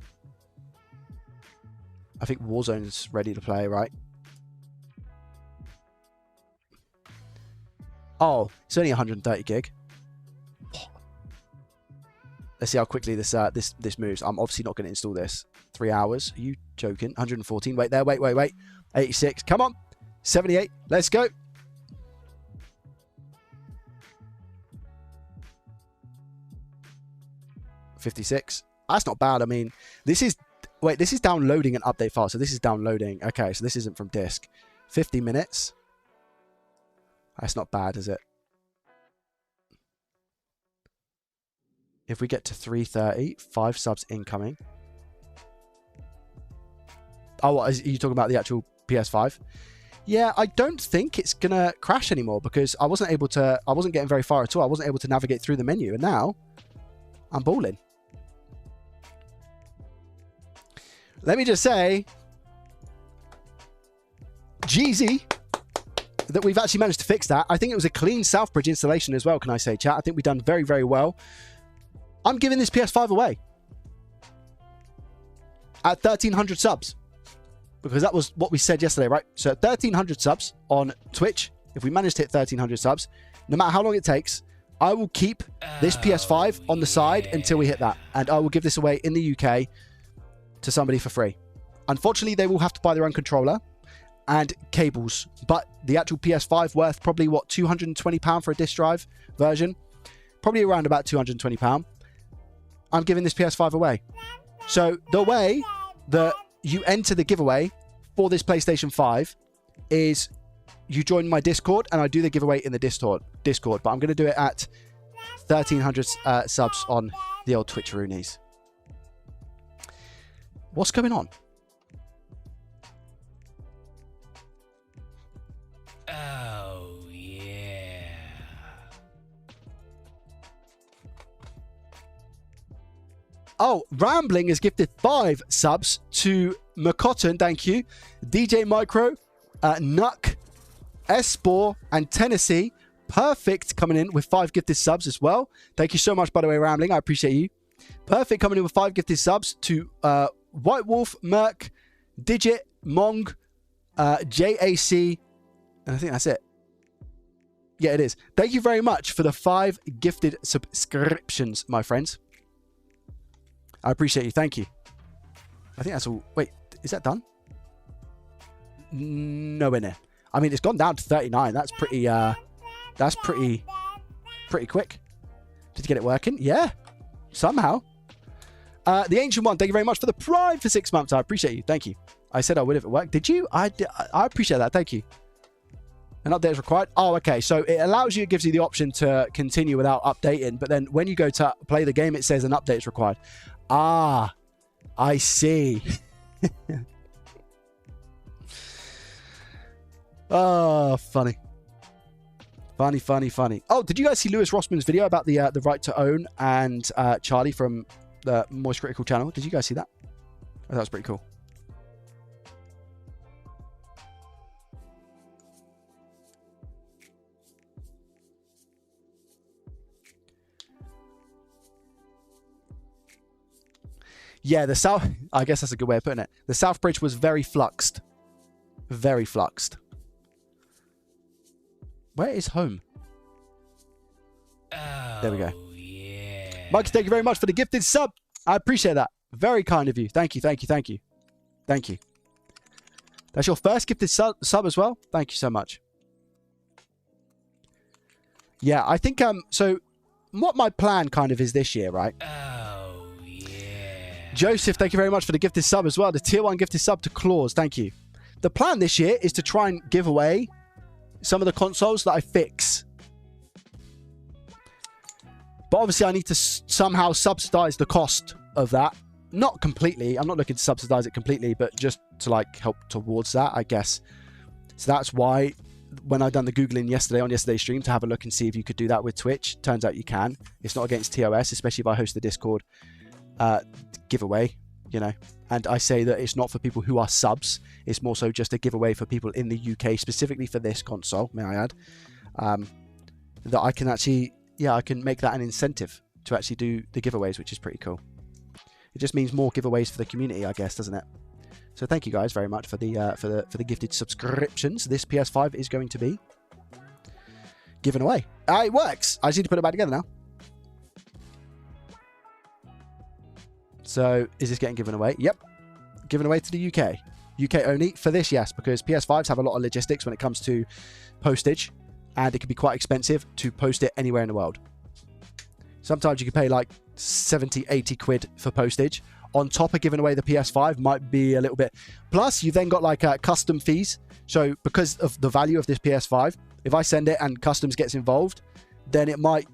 I think Warzone's ready to play, right? Oh, it's only 130 gig. Let's see how quickly this moves. I'm obviously not going to install this. 3 hours. Are you joking? 114. Wait there. Wait. 86. Come on. 78. Let's go. $56. That's not bad. I mean, this is downloading an update file. So this is downloading. Okay, so this isn't from disk. 50 minutes. That's not bad, is it? If we get to 330, 5 subs incoming. Oh, what, are you talking about the actual PS5? Yeah, I don't think it's going to crash anymore because I wasn't getting very far at all. I wasn't able to navigate through the menu. And now I'm balling. Let me just say, GZ, that we've actually managed to fix that. I think it was a clean Southbridge installation as well, can I say, chat? I think we've done very, very well. I'm giving this PS5 away at 1,300 subs because that was what we said yesterday, right? So at 1,300 subs on Twitch, if we manage to hit 1,300 subs, no matter how long it takes, I will keep this PS5 on the side until we hit that. And I will give this away in the UK to somebody for free. Unfortunately, they will have to buy their own controller and cables. But the actual PS5 worth probably, what, £220 for a disc drive version? Probably around about £220. I'm giving this PS5 away. So the way that you enter the giveaway for this PlayStation 5 is you join my Discord and I do the giveaway in the Discord. But I'm going to do it at 1,300 subs on the old Twitcheroonies. What's going on? Oh, yeah. Oh, Rambling has gifted 5 subs to McCotton, thank you. DJ Micro, Nuck, Espor, and Tennessee. Perfect coming in with 5 gifted subs as well. Thank you so much, by the way, Rambling. I appreciate you. Perfect coming in with 5 gifted subs to White Wolf, Merc, Digit, Mong, JAC, and I think that's it. Yeah, it is. Thank you very much for the 5 gifted subscriptions, my friends. I appreciate you. Thank you. I think that's all. Wait, is that done? Nowhere near. I mean, it's gone down to 39. That's pretty quick. Did you get it working? Yeah, somehow. The Ancient One, thank you very much for the Prime for 6 months. I appreciate you. Thank you. I said I would if it worked. Did you? I appreciate that. Thank you. An update is required. Oh, okay. So it allows you, it gives you the option to continue without updating. But then when you go to play the game, it says an update is required. Ah, I see. Oh, funny. Funny. Oh, did you guys see Lewis Rossman's video about the right to own and Charlie from the Moist Critical channel? Did you guys see that? Oh, that was pretty cool. Yeah, the South... I guess that's a good way of putting it. The South Bridge was very fluxed. Very fluxed. Where is home? Oh, there we go. Yeah. Mike, thank you very much for the gifted sub. I appreciate that. Very kind of you. Thank you. That's your first gifted sub as well. Thank you so much. Yeah, I think... So, what my plan kind of is this year, right? Oh, yeah. Joseph, thank you very much for the gifted sub as well. The tier 1 gifted sub to Claus. Thank you. The plan this year is to try and give away some of the consoles that I fix. But obviously I need to somehow subsidize the cost of that. Not completely. I'm not looking to subsidize it completely, but just to like help towards that, I guess. So that's why when I done the Googling yesterday on yesterday's stream to have a look and see if you could do that with Twitch. Turns out you can. It's not against TOS, especially if I host the Discord giveaway, you know. And I say that it's not for people who are subs. It's more so just a giveaway for people in the UK, specifically for this console, may I add. That I can actually, I can make that an incentive to actually do the giveaways, which is pretty cool. It just means more giveaways for the community, I guess, doesn't it? So thank you guys very much for the gifted subscriptions. This PS5 is going to be given away. It works. I just need to put it back together now. So is this getting given away? Yep. Given away to the UK. UK only for this, yes, because PS5s have a lot of logistics when it comes to postage, and it can be quite expensive to post it anywhere in the world. Sometimes you can pay like 70, 80 quid for postage. On top of giving away the PS5 might be a little bit. Plus, you then got like custom fees. So because of the value of this PS5, if I send it and customs gets involved, then it might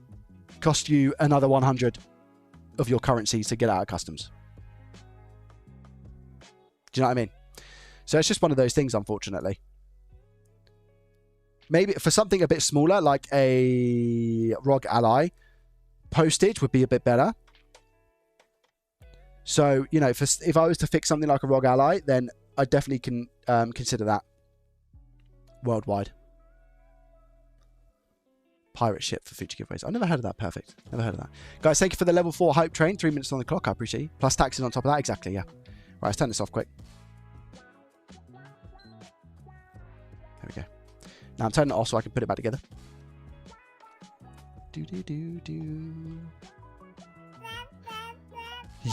cost you another 100 of your currencies to get out of customs. Do you know what I mean? So it's just one of those things, unfortunately. Maybe for something a bit smaller, like a ROG Ally, postage would be a bit better. So, you know, if I was to fix something like a ROG Ally, then I definitely can consider that worldwide. Pirate ship for future giveaways. I've never heard of that. Perfect. Never heard of that. Guys, thank you for the level 4 hype train. 3 minutes on the clock. I appreciate you. Plus taxes on top of that. Exactly, yeah. Right, let's turn this off quick. There we go. Now I'm turning it off so I can put it back together.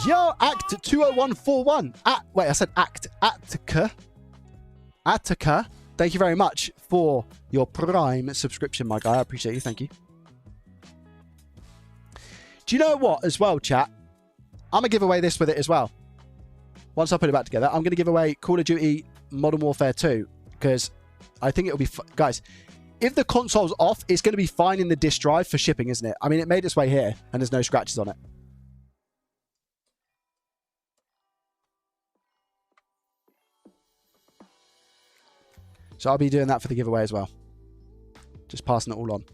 Yo, Act 20141. Wait, I said Act. Attica. Thank you very much for your Prime subscription, my guy. I appreciate you. Thank you. Do you know what, as well, chat? I'm going to give away this with it as well. Once I put it back together, I'm going to give away Call of Duty Modern Warfare 2, because I think it'll be... Guys, if the console's off, it's going to be fine in the disk drive for shipping, isn't it? I mean, it made its way here, and there's no scratches on it. So I'll be doing that for the giveaway as well. Just passing it all on.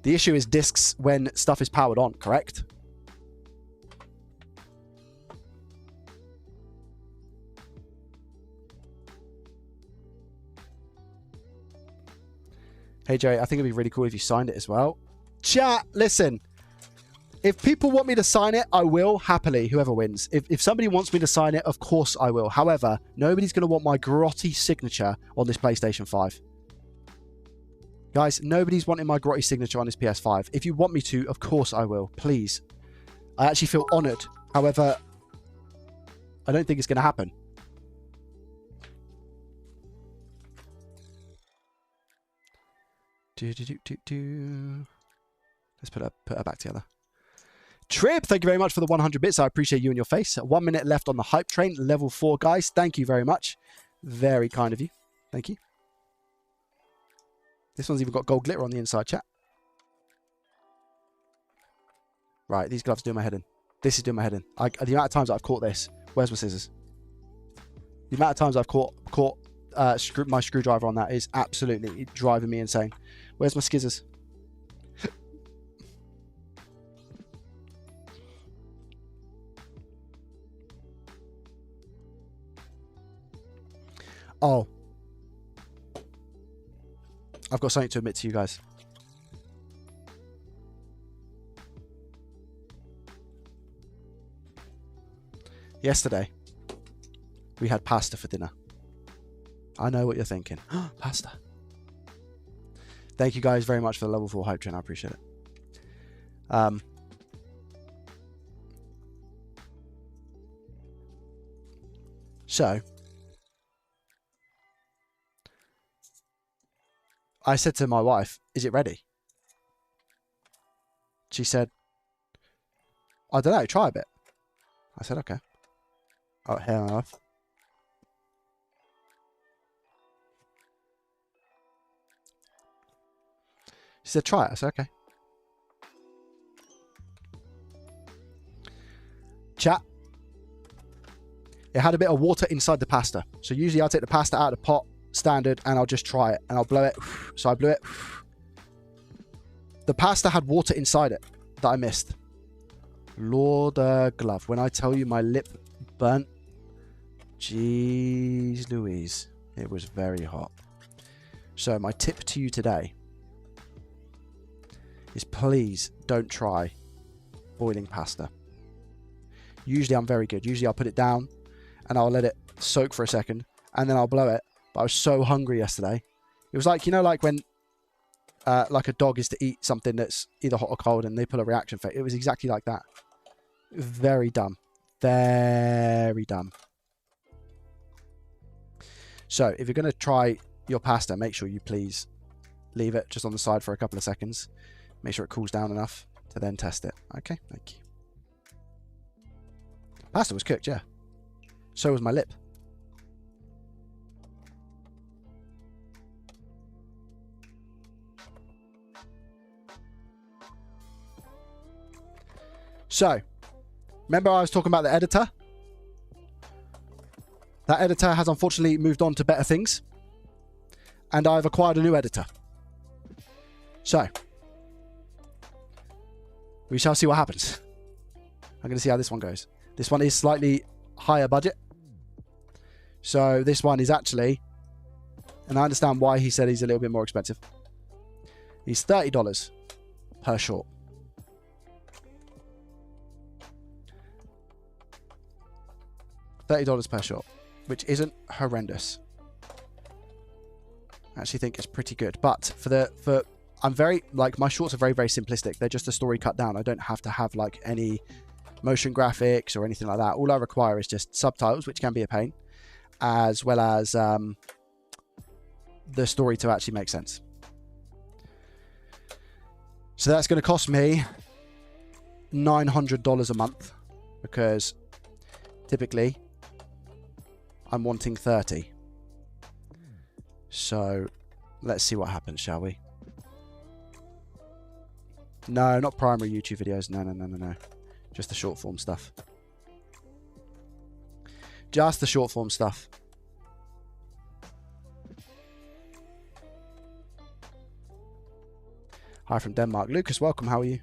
The issue is discs when stuff is powered on, correct? Hey, Jerry, I think it'd be really cool if you signed it as well. Chat, listen. If people want me to sign it, I will, happily, whoever wins. If somebody wants me to sign it, of course I will. However, nobody's going to want my grotty signature on this PlayStation 5. Guys, nobody's wanting my grotty signature on this PS5. If you want me to, of course I will. Please. I actually feel honoured. However, I don't think it's going to happen. Let's put her back together. Trip, thank you very much for the 100 bits. I appreciate you and your face. 1 minute left on the hype train. Level 4, guys. Thank you very much. Very kind of you. Thank you. This one's even got gold glitter on the inside, chat. Right, these gloves do my head in. This is doing my head in. The amount of times I've caught this. Where's my scissors? The amount of times I've caught my screwdriver on that is absolutely driving me insane. Where's my scissors? Oh. I've got something to admit to you guys. Yesterday, we had pasta for dinner. I know what you're thinking. Pasta. Thank you guys very much for the level 4 hype train. I appreciate it. So, I said to my wife, is it ready? She said, I don't know, try a bit. I said, okay. Oh, here I have. She said, try it. I said, okay. Chat. It had a bit of water inside the pasta. So usually I'll take the pasta out of the pot, standard, and I'll just try it. And I'll blow it. So I blew it. The pasta had water inside it that I missed. Lord glove. When I tell you my lip burnt, jeez Louise. It was very hot. So my tip to you today is please don't try boiling pasta. Usually I'm very good. Usually I'll put it down and I'll let it soak for a second and then I'll blow it. But I was so hungry yesterday. It was like, you know, like when like a dog is to eat something that's either hot or cold and they pull a reaction phase. It was exactly like that. Very dumb. Very dumb. So if you're going to try your pasta, make sure you please leave it just on the side for a couple of seconds. Make sure it cools down enough to then test it. Okay, thank you. Pasta was cooked, yeah. So was my lip. So, remember I was talking about the editor? That editor has unfortunately moved on to better things. And I've acquired a new editor. So, we shall see what happens. I'm going to see how this one goes. This one is slightly higher budget. So this one is actually, and I understand why he said he's a little bit more expensive. He's $30 per short. $30 per short, which isn't horrendous. I actually think it's pretty good. But I'm very, like, my shorts are very, very simplistic. They're just a story cut down. I don't have to have like any motion graphics or anything like that. All I require is just subtitles, which can be a pain, as well as the story to actually make sense. So that's going to cost me $900 a month, because typically I'm wanting 30. So let's see what happens, shall we? No, not primary YouTube videos. No. Just the short form stuff. Just the short form stuff. Hi from Denmark. Lucas, welcome. How are you?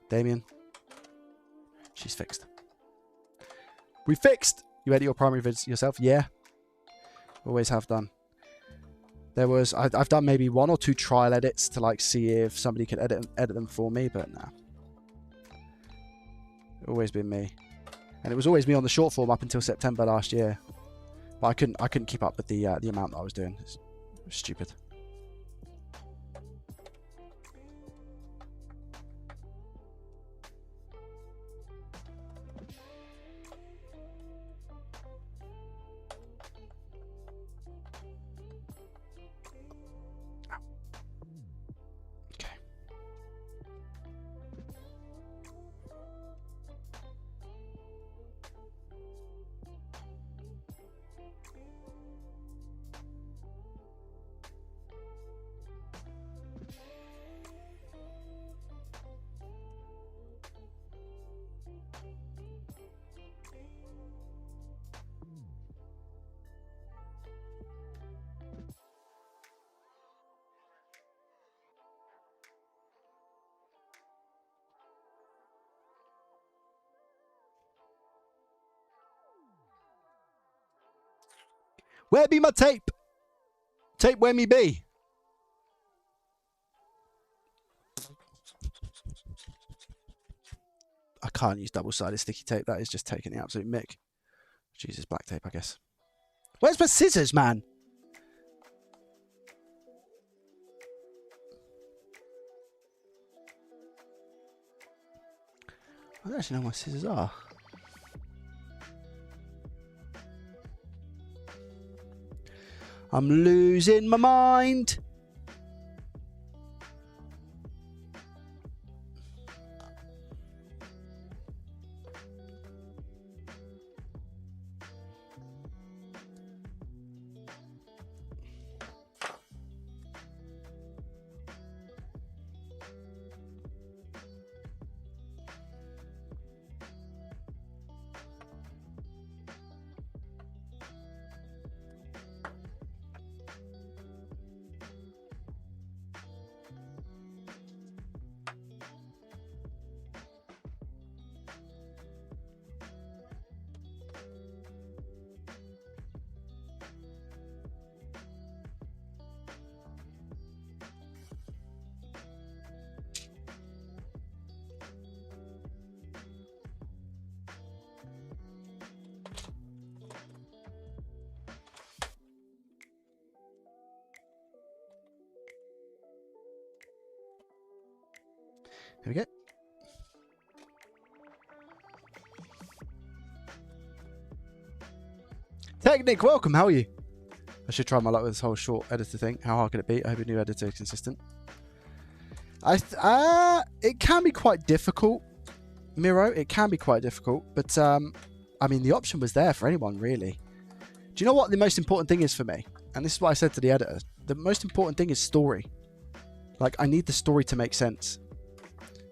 Damien. She's fixed. We fixed! You edit your primary vids yourself? Yeah. Always have done. There was, I've done maybe 1 or 2 trial edits to like see if somebody could edit them for me, but nah. Always been me. And it was always me on the short form up until September last year. But I couldn't keep up with the amount that I was doing. It was stupid. Where be my tape? Tape where me be? I can't use double-sided sticky tape. That is just taking the absolute mick. Jesus, black tape, I guess. Where's my scissors, man? I don't actually know where my scissors are. I'm losing my mind. Here we go. Technic, welcome. How are you? I should try my luck with this whole short editor thing. How hard could it be? I hope your new editor is consistent. It can be quite difficult, Miro. It can be quite difficult, but I mean, the option was there for anyone, really. Do you know what the most important thing is for me? And this is what I said to the editor. The most important thing is story. Like, I need the story to make sense.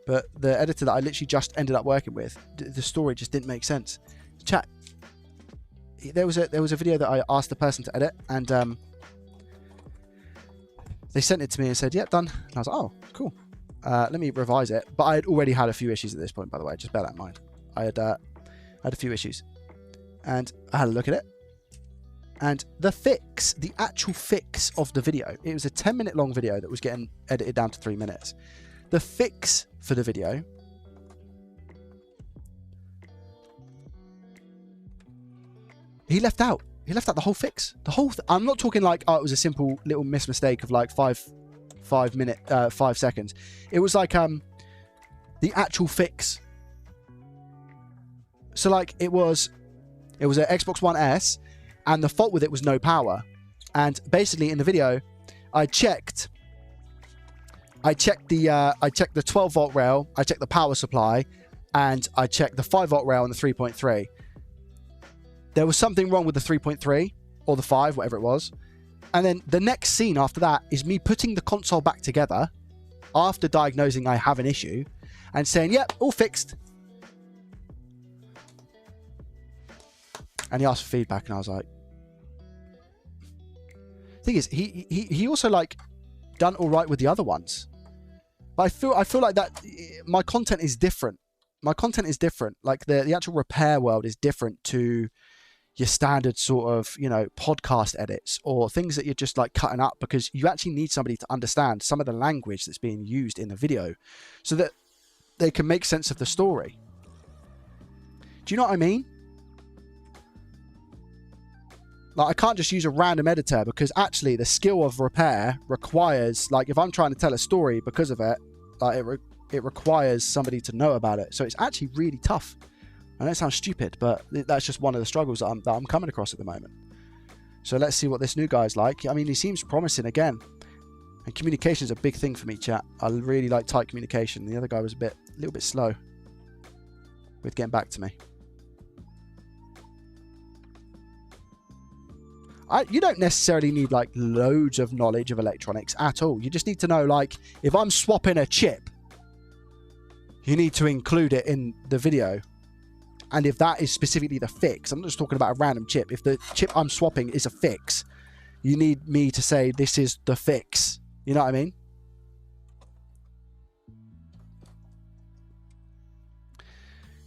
But the editor that I literally just ended up working with, the story just didn't make sense. Chat. There was a video that I asked the person to edit, and they sent it to me and said, "Yeah, done." And I was like, "Oh, cool. Let me revise it." But I had already had a few issues at this point, by the way. Just bear that in mind. I had a few issues, and I had a look at it. And the fix, the actual fix of the video, it was a 10-minute long video that was getting edited down to 3 minutes. The fix for the video, he left out the whole fix. The whole I'm not talking like, oh, it was a simple little mistake of like 5 seconds. It was like the actual fix. So like it was an Xbox One S, and the fault with it was no power. And basically in the video, I checked the 12 volt rail, I checked the power supply, and I checked the 5 volt rail and the 3.3. There was something wrong with the 3.3 or the 5, whatever it was. And then the next scene after that is me putting the console back together after diagnosing I have an issue and saying, "Yep, all fixed." And he asked for feedback, and I was like, thing is, he also like done all right with the other ones. But I feel like that my content is different. My content is different. Like the actual repair world is different to your standard sort of, you know, podcast edits or things that you're just like cutting up, because you actually need somebody to understand some of the language that's being used in the video so that they can make sense of the story. Do you know what I mean? Like, I can't just use a random editor, because actually the skill of repair requires, like, if I'm trying to tell a story because of it, like it requires somebody to know about it. So it's actually really tough. I know it sounds stupid, but that's just one of the struggles that I'm coming across at the moment. So let's see what this new guy's like. I mean, he seems promising again. And communication is a big thing for me, chat. I really like tight communication. The other guy was a little bit slow with getting back to me. You don't necessarily need like loads of knowledge of electronics at all. You just need to know, like, if I'm swapping a chip, you need to include it in the video. And if that is specifically the fix, I'm not just talking about a random chip. If the chip I'm swapping is a fix, you need me to say this is the fix. You know what I mean?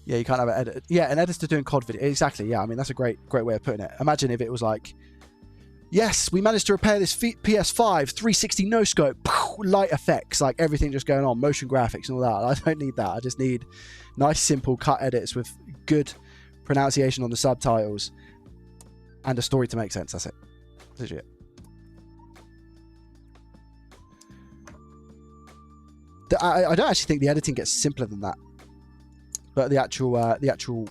Yeah, you can't have an edit. Yeah, an editor doing COD video. Exactly. Yeah, I mean, that's a great way of putting it. Imagine if it was like, yes, we managed to repair this PS5 360 no scope, light effects, like everything just going on, motion graphics and all that. I don't need that. I just need nice, simple cut edits with good pronunciation on the subtitles and a story to make sense. That's it. That's it. I don't actually think the editing gets simpler than that, but the actual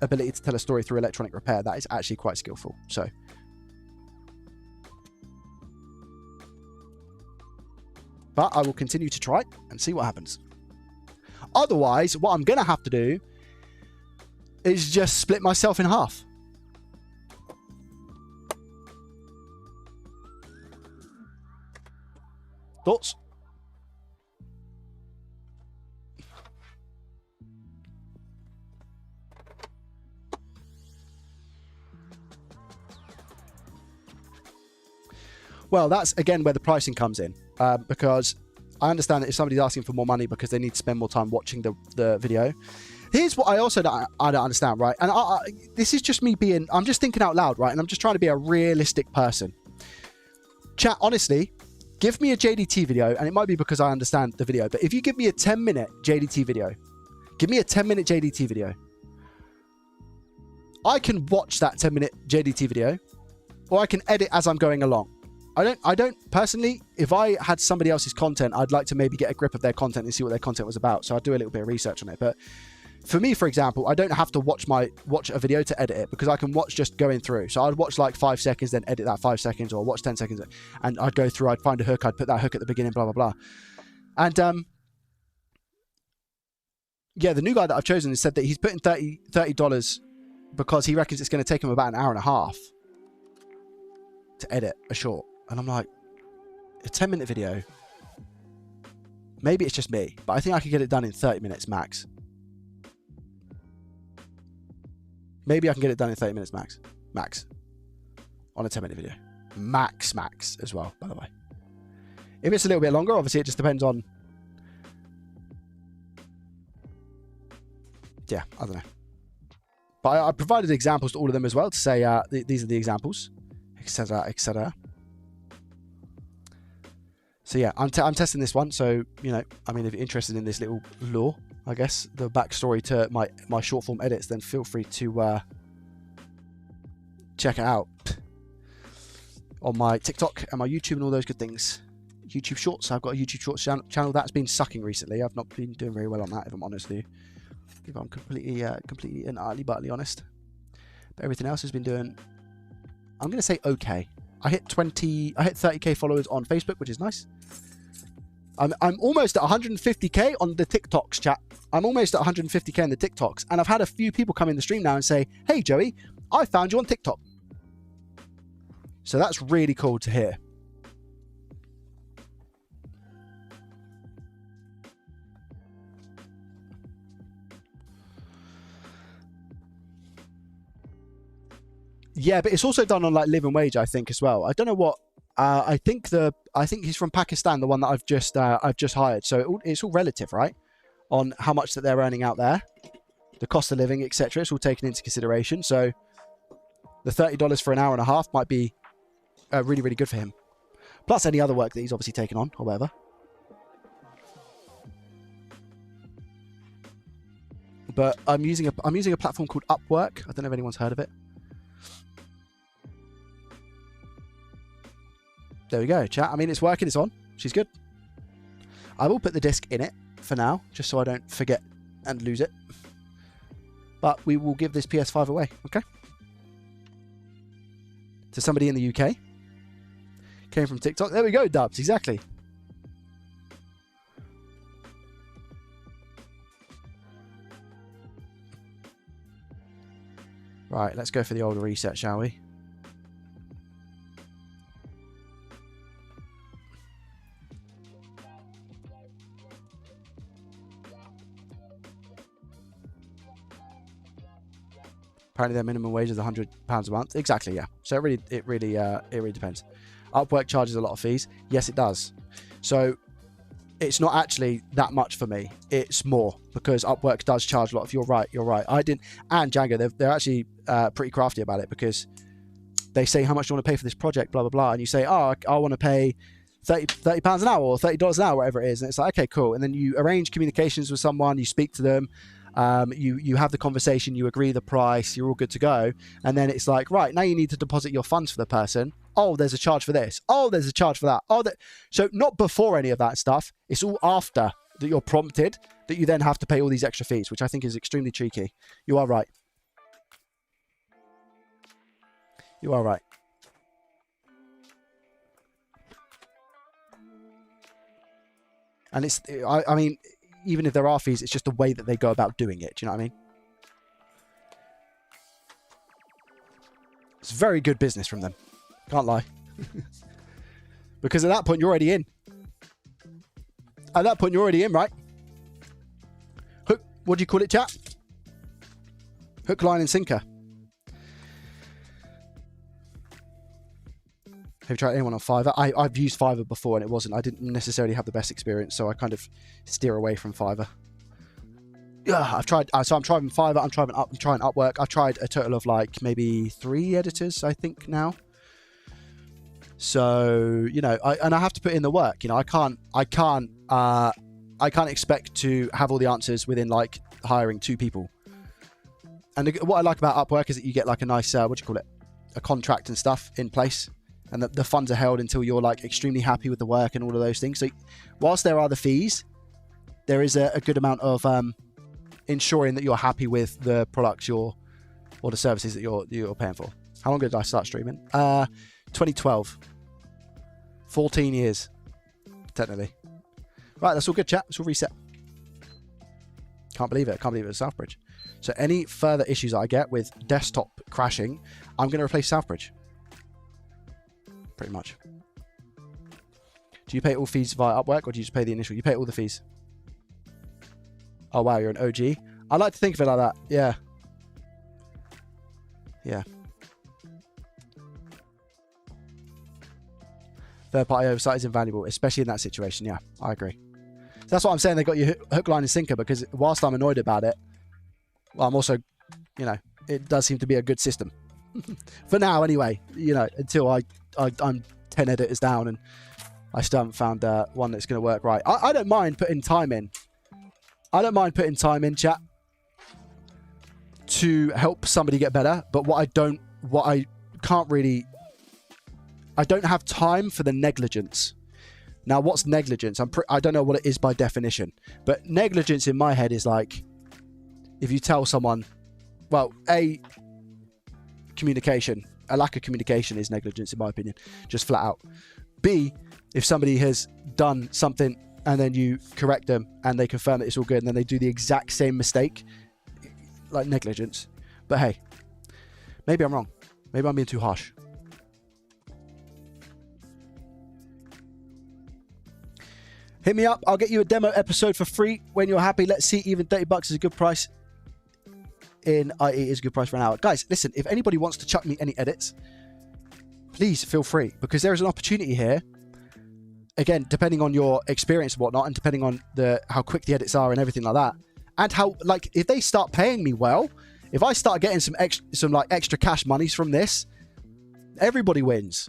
ability to tell a story through electronic repair, that is actually quite skillful. So. But I will continue to try and see what happens. Otherwise, what I'm going to have to do is just split myself in half. Thoughts? Well, that's again where the pricing comes in. Because I understand that if somebody's asking for more money because they need to spend more time watching the video. Here's what I also don't understand, right? And this is just me I'm just thinking out loud, right? And I'm just trying to be a realistic person. Chat, honestly, give me a JDT video, and it might be because I understand the video, but if you give me a 10-minute JDT video, I can watch that 10-minute JDT video, or I can edit as I'm going along. I don't personally, if I had somebody else's content, I'd like to maybe get a grip of their content and see what their content was about. So I'd do a little bit of research on it. But for me, for example, I don't have to watch a video to edit it, because I can watch just going through. So I'd watch like 5 seconds, then edit that 5 seconds, or watch 10 seconds, and I'd go through, I'd find a hook, I'd put that hook at the beginning, blah, blah, blah. And yeah, the new guy that I've chosen has said that he's putting $30 because he reckons it's going to take him about an hour and a half to edit a short. And I'm like, a 10-minute video, maybe it's just me, but I think I could get it done in 30 minutes max. Maybe I can get it done in 30 minutes max on a 10-minute video. Max as well, by the way. If it's a little bit longer, obviously it just depends on, yeah, I don't know. But I provided examples to all of them as well to say these are the examples, etc., etc. So yeah, I'm testing this one. So, you know, I mean, if you're interested in this little lore, I guess, the backstory to my short form edits, then feel free to check it out on my TikTok and my YouTube and all those good things. YouTube Shorts. I've got a YouTube Shorts channel that's been sucking recently. I've not been doing very well on that, if I'm honest with you. If I'm completely and utterly honest. But everything else has been doing, I'm going to say okay. I hit 30k followers on Facebook, which is nice. I'm almost at 150k on the TikToks, chat. I'm almost at 150k on the TikToks. And I've had a few people come in the stream now and say, hey, Joey, I found you on TikTok. So that's really cool to hear. Yeah, but it's also done on like living wage, I think, as well. I don't know what. I think he's from Pakistan, the one that I've just hired. So it's all relative, right? On how much that they're earning out there, the cost of living, etc. It's all taken into consideration. So the $30 for an hour and a half might be really, really good for him. Plus any other work that he's obviously taken on or whatever. But I'm using a platform called Upwork. I don't know if anyone's heard of it. There we go, chat. I mean, it's working. It's on. She's good. I will put the disc in it for now, just so I don't forget and lose it. But we will give this PS5 away, okay? To somebody in the UK. Came from TikTok. There we go, Dubs. Exactly. Right, let's go for the older reset, shall we? Apparently their minimum wage is £100 a month. Exactly, yeah. So it really depends. Upwork charges a lot of fees. Yes, it does. So it's not actually that much for me. It's more because Upwork does charge a lot. If you're right. I didn't. And Django, they're actually pretty crafty about it, because they say, how much do you want to pay for this project, blah, blah, blah. And you say, oh, I want to pay £30 an hour or $30 an hour, whatever it is. And it's like, okay, cool. And then you arrange communications with someone, you speak to them. You have the conversation, you agree the price, you're all good to go. And then it's like, right, now you need to deposit your funds for the person. Oh, there's a charge for this. Oh, there's a charge for that. Oh, so not before any of that stuff. It's all after that you're prompted that you then have to pay all these extra fees, which I think is extremely cheeky. You are right. You are right. And it's, I mean, even if there are fees, it's just the way that they go about doing it. Do you know what I mean? It's very good business from them. Can't lie. Because at that point, you're already in. At that point, you're already in, right? Hook, what do you call it, chat? Hook, line, and sinker. Have you tried anyone on Fiverr? I've used Fiverr before and it wasn't. I didn't necessarily have the best experience, so I kind of steer away from Fiverr. Yeah, I've tried. So I'm trying Fiverr. I'm trying Upwork. I've tried a total of like maybe 3 editors, I think now. So you know, I have to put in the work. You know, I can't expect to have all the answers within like hiring 2 people. And what I like about Upwork is that you get like a nice what do you call it, a contract and stuff in place. and the funds are held until you're like extremely happy with the work and all of those things. So whilst there are the fees, there is a good amount of ensuring that you're happy with the products or the services that you're paying for. How long ago did I start streaming? 2012. 14 years, technically. Right, that's all good, chat. Let's all reset. Can't believe it. Can't believe it was Southbridge. So any further issues that I get with desktop crashing, I'm going to replace Southbridge. Pretty much. Do you pay all fees via Upwork, or do you just pay the initial? You pay all the fees. Oh, wow, you're an OG. I like to think of it like that. Yeah. Yeah. Third-party oversight is invaluable, especially in that situation. Yeah, I agree. So that's what I'm saying. They got you hook, line, and sinker, because whilst I'm annoyed about it, well, I'm also, you know, it does seem to be a good system. For now, anyway, you know, until I'm 10 editors down and I still haven't found one that's going to work right. I don't mind putting time in. I don't mind putting time in, chat, to help somebody get better. But what I don't have time for the negligence. Now, what's negligence? I don't know what it is by definition, but negligence in my head is like, if you tell someone, well, communication, a lack of communication is negligence in my opinion, just flat out. B, if somebody has done something and then you correct them and they confirm that it's all good and then they do the exact same mistake, like negligence. But hey, maybe I'm wrong. Maybe I'm being too harsh. Hit me up. I'll get you a demo episode for free when you're happy. Let's see, even $30 is a good price. In IE is a good price for an hour. Guys, listen, if anybody wants to chuck me any edits, please feel free, because there is an opportunity here. Again, depending on your experience and whatnot, and depending on how quick the edits are and everything like that, and how, like, if they start paying me well, if I start getting some extra cash monies from this, everybody wins.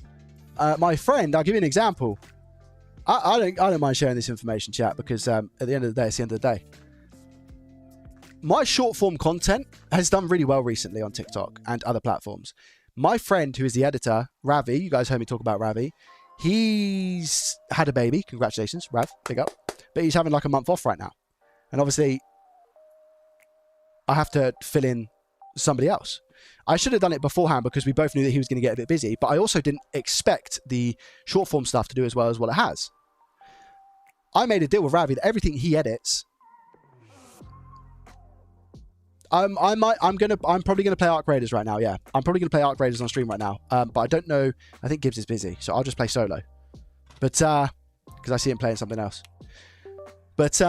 My friend, I'll give you an example. I don't mind sharing this information, chat, because at the end of the day, it's the end of the day. My short form content has done really well recently on TikTok and other platforms. My friend, who is the editor, Ravi, you guys heard me talk about Ravi. He's had a baby. Congratulations, Rav. Big up. But he's having like a month off right now. And obviously, I have to fill in somebody else. I should have done it beforehand because we both knew that he was going to get a bit busy. But I also didn't expect the short form stuff to do as well as what it has. I made a deal with Ravi that everything he edits, I'm probably gonna play Arc Raiders right now. Yeah, I'm probably gonna play Arc Raiders on stream right now. But I don't know. I think Gibbs is busy, so I'll just play solo. But because I see him playing something else. But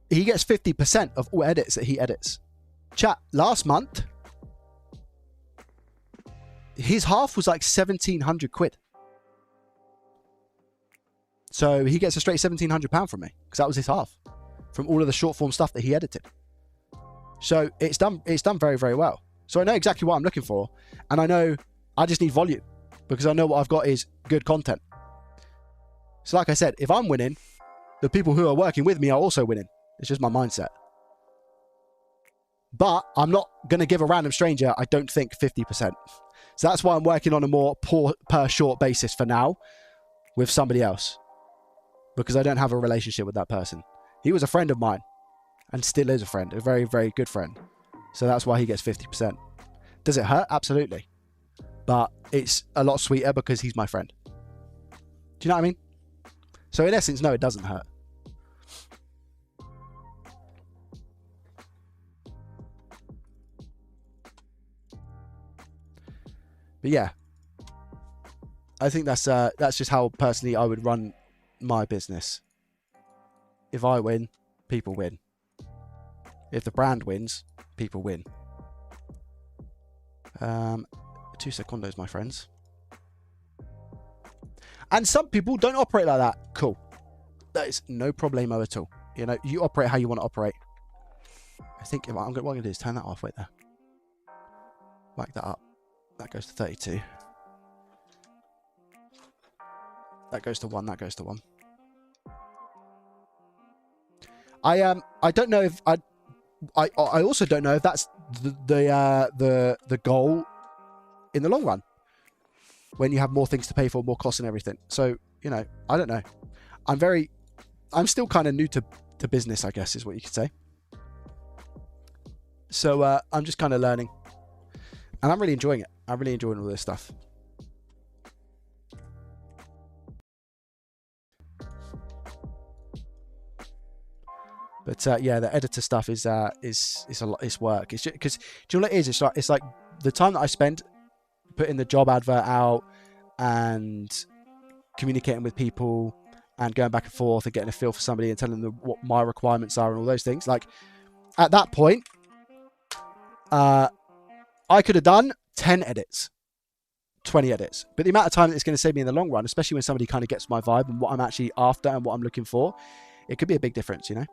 he gets 50% of all edits that he edits. Chat, last month, his half was like 1,700 quid. So he gets a straight £1,700 from me, because that was his half from all of the short form stuff that he edited. So it's done very, very well. So I know exactly what I'm looking for, and I know I just need volume, because I know what I've got is good content. So like I said, if I'm winning, the people who are working with me are also winning. It's just my mindset. But I'm not going to give a random stranger, I don't think, 50%. So that's why I'm working on a more per short basis for now with somebody else, because I don't have a relationship with that person. He was a friend of mine and still is a friend, a very, very good friend. So that's why he gets 50%. Does it hurt? Absolutely. But it's a lot sweeter because he's my friend. Do you know what I mean? So in essence, no, it doesn't hurt. But yeah, I think that's just how personally I would run my business. If I win, people win. If the brand wins, people win. 2 secondos, my friends. And some people don't operate like that. Cool. That is no problemo at all. You know, you operate how you want to operate. I think what I'm going to do is turn that off. Wait there. Whack that up. That goes to 32. That goes to 1. That goes to 1. I don't know if I also don't know if that's the goal in the long run. when you have more things to pay for, more costs and everything. So, you know, I don't know. I'm still kind of new to business, I guess, is what you could say. So I'm just kind of learning. And I'm really enjoying it. I'm really enjoying all this stuff. But yeah, the editor stuff is a lot. It's work. It's just because, do you know what it is? It's like the time that I spend putting the job advert out and communicating with people and going back and forth and getting a feel for somebody and telling them what my requirements are and all those things. Like at that point, I could have done 10 edits, 20 edits, but the amount of time that it's going to save me in the long run, especially when somebody kind of gets my vibe and what I'm actually after and what I'm looking for, it could be a big difference, you know?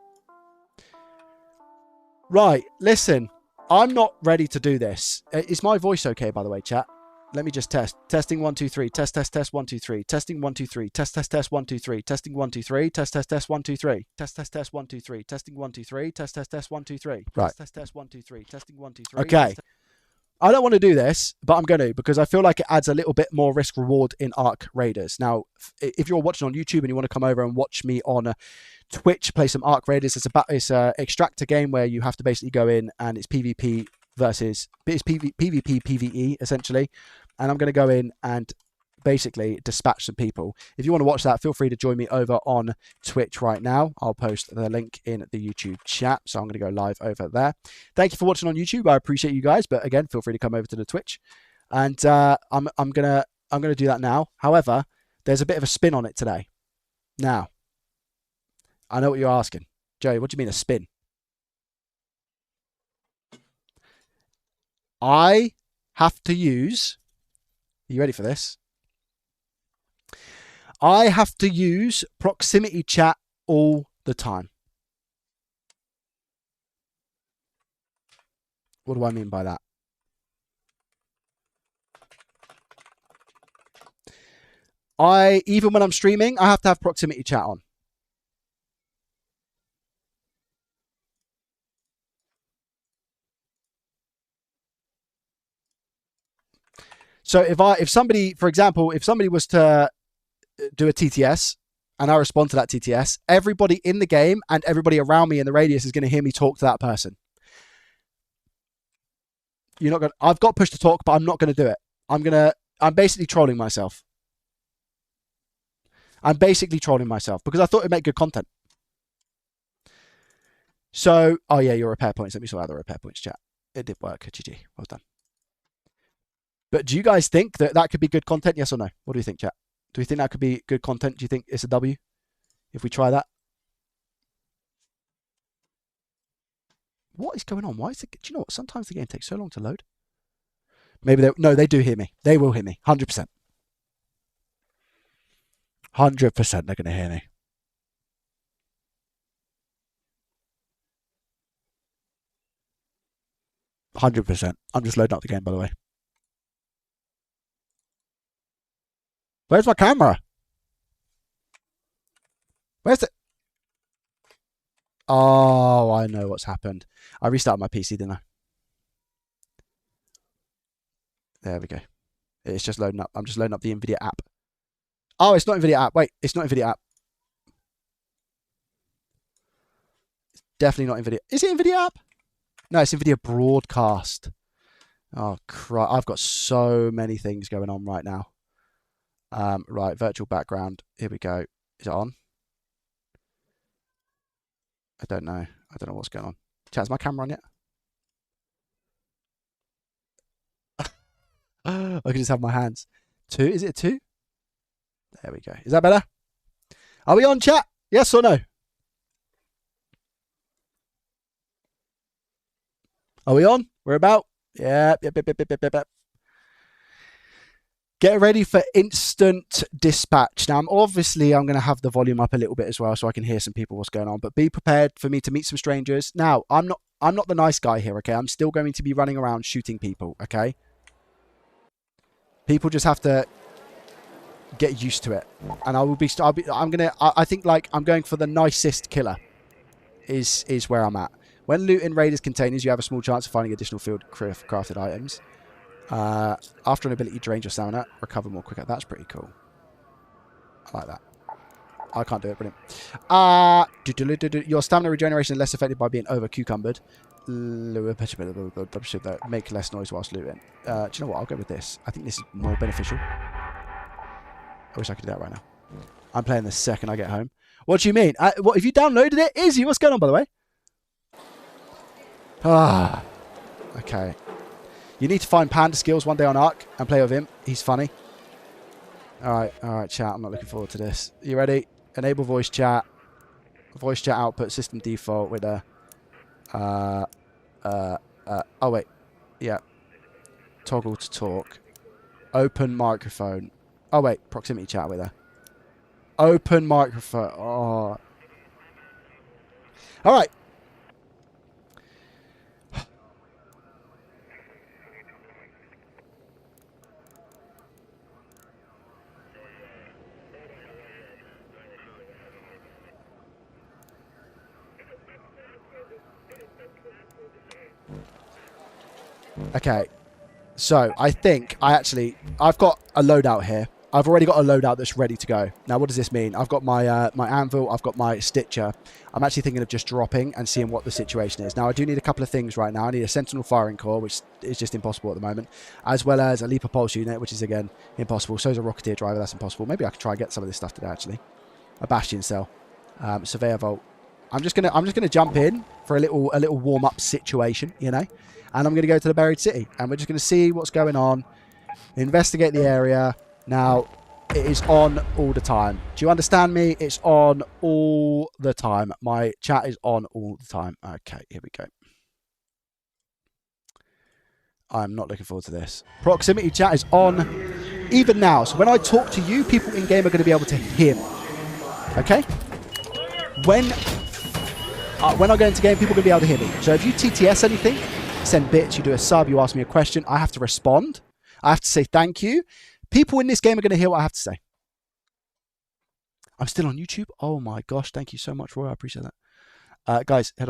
Right, listen, I'm not ready to do this. Is my voice okay, by the way, chat? Let me just test. Testing 1 2 3. Test 1 2 3. Testing 1 2 3. Test 1 2 3. Testing 1 2 3. Test 1 2 3. Test 1 2 3. Testing 1 2 3. Test 1 2 3. Right. Test 1 2 3. Testing 1 2 3. Okay. I don't want to do this, but I'm going to, because I feel like it adds a little bit more risk reward in Ark Raiders. Now, if you're watching on YouTube and you want to come over and watch me on Twitch play some Ark Raiders, it's a extractor game where you have to basically go in and it's PvP versus PvP PvE essentially, and I'm going to go in and basically dispatch some people. If you want to watch that, feel free to join me over on Twitch right now. I'll post the link in the YouTube chat, so I'm going to go live over there. Thank you for watching on YouTube. I appreciate you guys, but again, feel free to come over to the Twitch, and I'm gonna do that now. However, there's a bit of a spin on it today. Now, I know what you're asking, Joey. What do you mean a spin? I have to use. Are you ready for this? I have to use proximity chat all the time. What do I mean by that? Even when I'm streaming, I have to have proximity chat on. So if somebody, for example, if somebody was to do a TTS and I respond to that TTS, everybody in the game and everybody around me in the radius is going to hear me talk to that person. You're not going. I've got push to talk, but I'm not going to do it. I'm basically trolling myself. I'm basically trolling myself because I thought it'd make good content. So, oh yeah, your repair points. Let me sort out the repair points chat. It did work. GG. Well done. But do you guys think that that could be good content? Yes or no? What do you think, chat? Do you think that could be good content? Do you think it's a W if we try that? What is going on? Why is it? Do you know what? Sometimes the game takes so long to load. Maybe they do hear me. They will hear me. 100%. 100% they're going to hear me. %. I'm just loading up the game, by the way. Where's my camera? Where's it? Oh, I know what's happened. I restarted my PC, didn't I? There we go. It's just loading up. I'm just loading up the NVIDIA app. Oh, it's not NVIDIA app. Wait, it's not NVIDIA app. It's definitely not NVIDIA. Is it NVIDIA app? No, it's NVIDIA Broadcast. Oh, crap. I've got so many things going on right now. Right, virtual background. Here we go. Is it on? I don't know. I don't know what's going on. Chat, is my camera on yet? I can just have my hands. 2? Is it a 2? There we go. Is that better? Are we on, chat? Yes or no? Are we on? We're about? Yep. Get ready for instant dispatch. Now, I'm going to have the volume up a little bit as well so I can hear some people what's going on. But be prepared for me to meet some strangers. Now, I'm not the nice guy here, okay? I'm still going to be running around shooting people, okay? People just have to get used to it. And I think like I'm going for the nicest killer is where I'm at. When looting raiders containers, you have a small chance of finding additional field crafted items. After an ability drains your stamina, recover more quicker. That's pretty cool. I like that. I can't do it. Brilliant. Your stamina regeneration is less affected by being over-cucumbered. Make less noise whilst looting. Do you know what? I'll go with this. I think this is more beneficial. I wish I could do that right now. I'm playing the second I get home. What do you mean? What, if you downloaded it? Izzy, what's going on, by the way? Ah, okay. You need to find Panda Skills one day on Ark and play with him. He's funny. All right, chat. I'm not looking forward to this. You ready? Enable voice chat. Voice chat output system default with a. Oh wait, yeah. Toggle to talk. Open microphone. Oh wait, proximity chat with her. Open microphone. Oh. All right. Okay, so I think I've got a loadout here. I've already got a loadout that's ready to go. Now, what does this mean? I've got my my anvil. I've got my stitcher. I'm actually thinking of just dropping and seeing what the situation is. Now, I do need a couple of things right now. I need a sentinel firing core, which is just impossible at the moment, as well as a leaper pulse unit, which is, again, impossible. So is a rocketeer driver. That's impossible. Maybe I could try and get some of this stuff today, actually. A bastion cell. Surveyor vault. I'm just gonna jump in for a little warm-up situation, you know, and I'm gonna go to the buried city, and we're just gonna see what's going on, investigate the area. Now, it is on all the time. Do you understand me? It's on all the time. My chat is on all the time. Okay, here we go. I'm not looking forward to this. Proximity chat is on even now. So when I talk to you, people in game are going to be able to hear me. Okay? When I go into game, people are going to be able to hear me. So if you TTS anything, send bits, you do a sub, you ask me a question, I have to respond. I have to say thank you. People in this game are going to hear what I have to say. I'm still on YouTube. Oh my gosh, thank you so much, Roy. I appreciate that. Guys, head on.